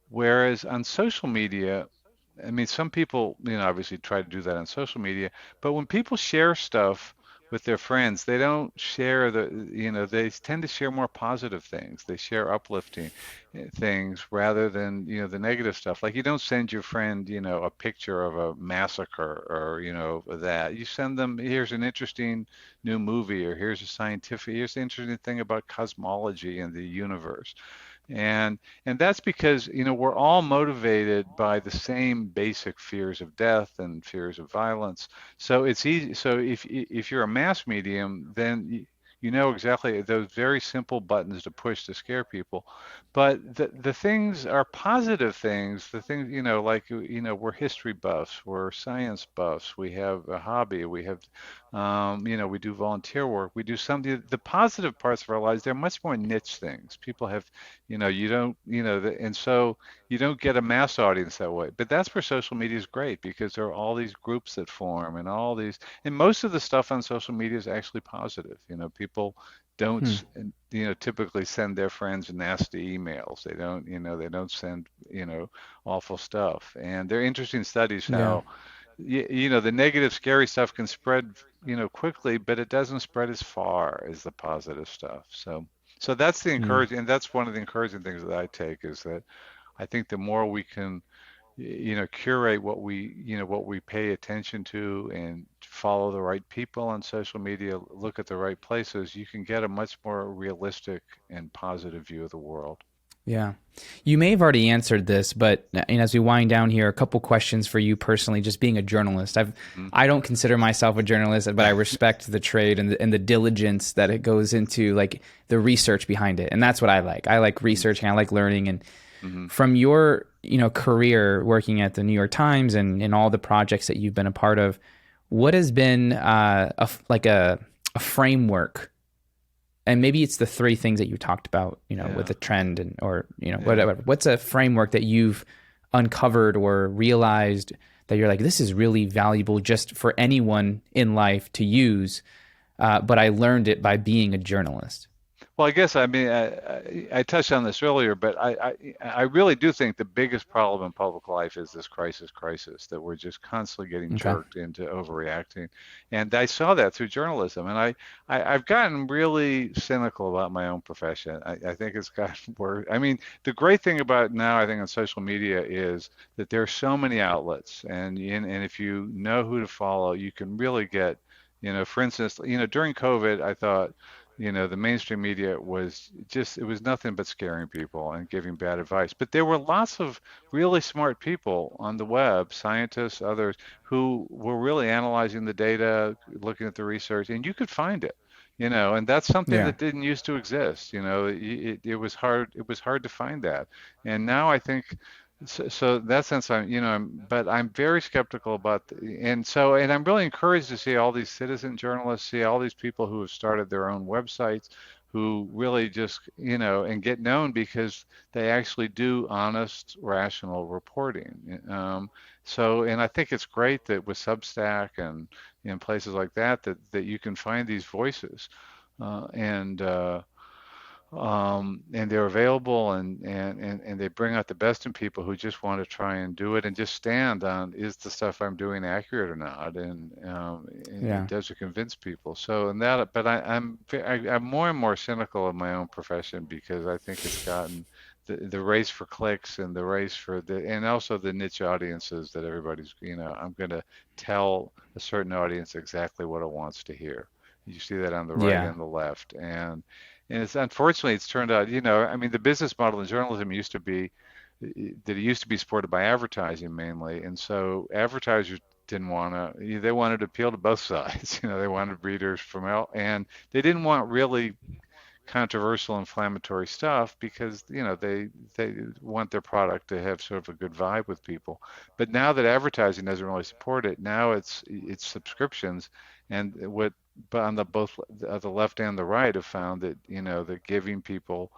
Whereas on social media, I mean, some people, obviously try to do that on social media, but when people share stuff with their friends, they don't share they tend to share more positive things. They share uplifting things rather than, the negative stuff. Like you don't send your friend, a picture of a massacre or, that. You send them, here's an interesting new movie, or here's the interesting thing about cosmology and the universe. And that's because, we're all motivated by the same basic fears of death and fears of violence. So it's easy. So if you're a mass medium, then you know exactly those very simple buttons to push to scare people. But the things are positive things. The things, like, we're history buffs, we're science buffs, we have a hobby, we do volunteer work, we do some the positive parts of our lives. They're much more niche things. People have, you don't, and so you don't get a mass audience that way. But that's where social media is great, because there are all these groups that form and and most of the stuff on social media is actually positive. People don't, Hmm. typically send their friends nasty emails. They don't send, awful stuff. And there are interesting studies Yeah. how, the negative, scary stuff can spread, quickly, but it doesn't spread as far as the positive stuff. So that's the Hmm. encouraging, and that's one of the encouraging things that I take, is that I think the more we can, curate what we pay attention to, and follow the right people on social media, look at the right places, you can get a much more realistic and positive view of the world. Yeah. You may have already answered this, but as we wind down here, a couple questions for you personally, just being a journalist. Mhm. I don't consider myself a journalist, but I respect the trade and the diligence that it goes into, like the research behind it. And that's what I like. I like Mhm. research and I like learning. And Mhm. from your, career working at the New York Times and all the projects that you've been a part of, what has been a framework, and maybe it's the three things that you talked about, with Yeah. the trend and or Yeah. whatever. What's a framework that you've uncovered or realized that you're like, this is really valuable just for anyone in life to use, but I learned it by being a journalist. Well, I guess, I mean, I touched on this earlier, but I really do think the biggest problem in public life is this crisis, that we're just constantly getting Okay. jerked into overreacting. And I saw that through journalism. And I've gotten really cynical about my own profession. I think it's gotten worse. I mean, the great thing about it now, I think, on social media is that there are so many outlets. And if you know who to follow, you can really get, for instance, during COVID, I thought, the mainstream media it was nothing but scaring people and giving bad advice. But there were lots of really smart people on the web, scientists, others, who were really analyzing the data, looking at the research, and you could find it. And that's something Yeah. that didn't used to exist. It was hard to find that. And now I think, so in that sense, but I'm very skeptical about and I'm really encouraged to see all these citizen journalists, see all these people who have started their own websites, who really just, and get known because they actually do honest, rational reporting. And I think it's great that with Substack and in places like that, that you can find these voices. And and they're available, and they bring out the best in people who just want to try and do it and just stand on, is the stuff I'm doing accurate or not, and Yeah. does it convince people? So and that, but I'm more and more cynical of my own profession because I think it's gotten the race for clicks and the race for the and also the niche audiences that everybody's, I'm going to tell a certain audience exactly what it wants to hear. You see that on the right Yeah. and the left, and it's unfortunately it's turned out, I mean, the business model in journalism used to be that it used to be supported by advertising mainly, and so advertisers didn't want to, they wanted to appeal to both sides. They wanted readers from out, and they didn't want really controversial, inflammatory stuff because they want their product to have sort of a good vibe with people. But now that advertising doesn't really support it, now it's subscriptions, and what but on the both the left and the right have found that that giving people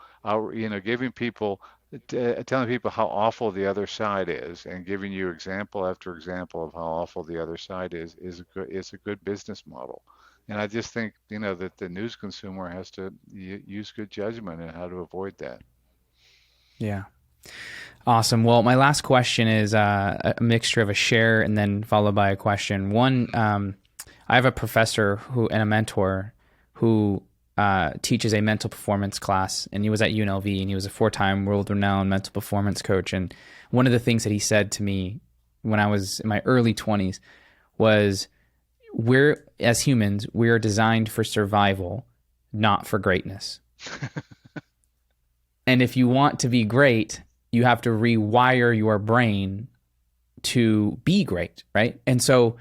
giving people telling people how awful the other side is and giving you example after example of how awful the other side is a good business model. And I just think, that the news consumer has to use good judgment in how to avoid that. Yeah. Awesome. Well, my last question is a mixture of a share and then followed by a question. One, I have a professor who and a mentor who teaches a mental performance class, and he was at UNLV, and he was a four-time world-renowned mental performance coach. And one of the things that he said to me when I was in my early 20s was, "We're as humans, we are designed for survival, not for greatness. And if you want to be great, you have to rewire your brain to be great, right?" And so,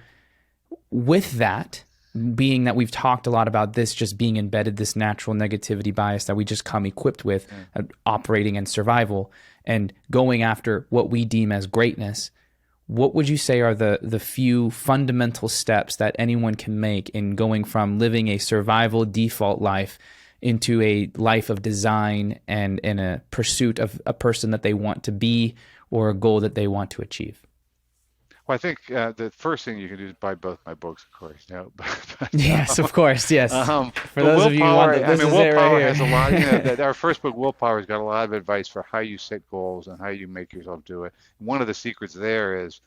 with that, being that we've talked a lot about this just being embedded, this natural negativity bias that we just come equipped with, Yeah. operating in survival and going after what we deem as greatness, what would you say are the few fundamental steps that anyone can make in going from living a survival default life into a life of design and in a pursuit of a person that they want to be or a goal that they want to achieve? Well, I think the first thing you can do is buy both my books, of course. Yes, of course. Yes. For But those of you who want willpower, that, I this mean, is it right willpower has a lot. here. That our first book, Willpower, has got a lot of advice for how you set goals and how you make yourself do it. One of the secrets there is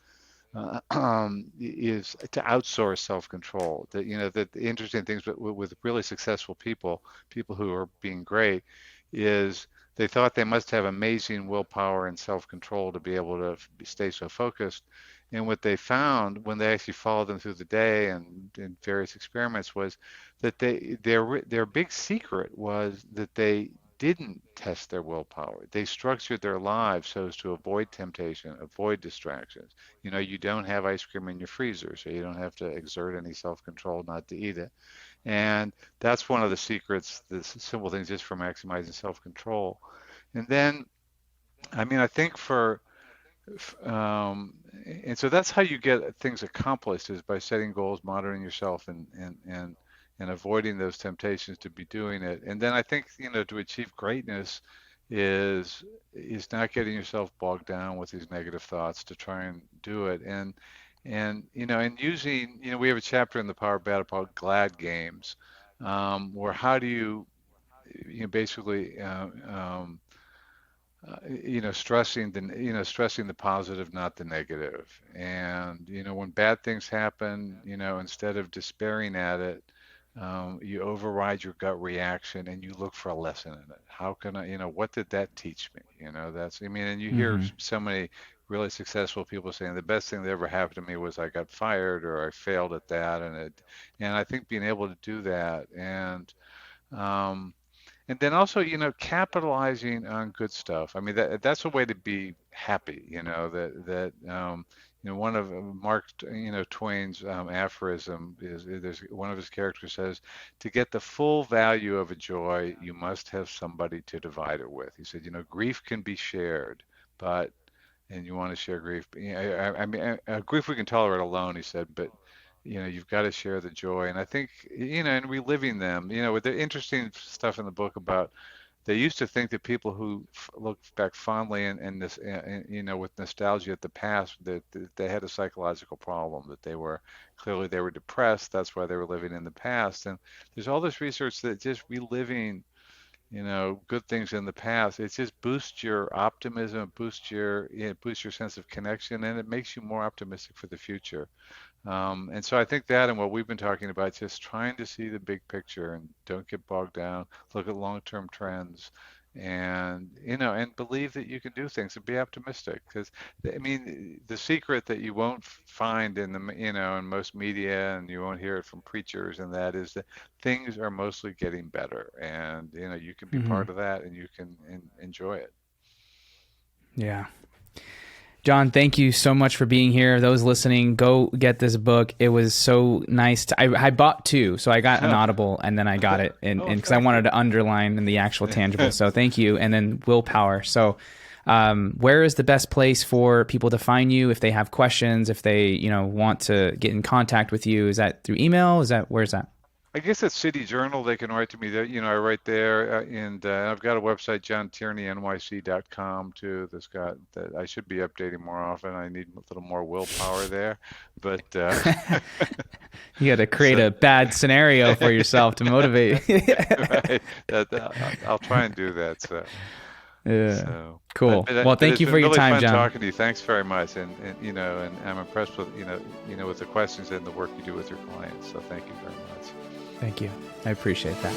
to outsource self-control. That that the interesting things with really successful people who are being great, is they thought they must have amazing willpower and self-control to be able to stay so focused. And what they found when they actually followed them through the day and in various experiments was that their big secret was that they didn't test their willpower. They structured their lives so as to avoid temptation, avoid distractions. You don't have ice cream in your freezer, so you don't have to exert any self-control not to eat it. And that's one of the secrets, the simple things just for maximizing self-control. And then, I mean, I think and so that's how you get things accomplished, is by setting goals, monitoring yourself, and avoiding those temptations to be doing it. And then I think, to achieve greatness is not getting yourself bogged down with these negative thoughts to try and do it. And using, we have a chapter in the Power of Battle called Glad Games, where how do you, basically stressing the positive, not the negative. And when bad things happen, instead of despairing at it, you override your gut reaction and you look for a lesson in it. How can I, what did that teach me? That's, I mean, and you hear Hmm. so many really successful people saying the best thing that ever happened to me was I got fired or I failed at that, and I think being able to do that, um, and then also, capitalizing on good stuff. I mean, that's a way to be happy, one of Mark, Twain's aphorism there's one of his characters says, to get the full value of a joy, you must have somebody to divide it with. He said, grief can be shared, but and you want to share grief. But, I mean, grief we can tolerate alone, he said, but you've got to share the joy. And I think, and reliving them, with the interesting stuff in the book about, they used to think that people who look back fondly and this, with nostalgia at the past, that they had a psychological problem, that they were depressed. That's why they were living in the past. And there's all this research that just reliving good things in the past. It just boosts your optimism, boosts your sense of connection, and it makes you more optimistic for the future. And so I think that and what we've been talking about, just trying to see the big picture and don't get bogged down, look at long-term trends and believe that you can do things and be optimistic. Because, I mean, the secret that you won't find in most media and you won't hear it from preachers and that is that things are mostly getting better and, you can be Hmm. part of that and you can enjoy it. Yeah. John, thank you so much for being here. Those listening, go get this book. It was so nice. I bought two, so I got an Audible, and then I got it, and Oh, because I thank wanted you. to underline in the actual tangible. So thank you, and then Willpower. So, where is the best place for people to find you if they have questions, if they want to get in contact with you? Is that through email? Where's that? I guess at City Journal, they can write to me there. I write there, and I've got a website, johntierneynyc.com too. That I should be updating more often. I need a little more willpower there, but You got to create so a bad scenario for yourself to motivate. right. I'll try and do that. So, Yeah. so, but Cool. but, Well, but thank it's you been for your really time, fun John. talking to you. Thanks very much, and I'm impressed with with the questions and the work you do with your clients. So thank you very much. Thank you. I appreciate that.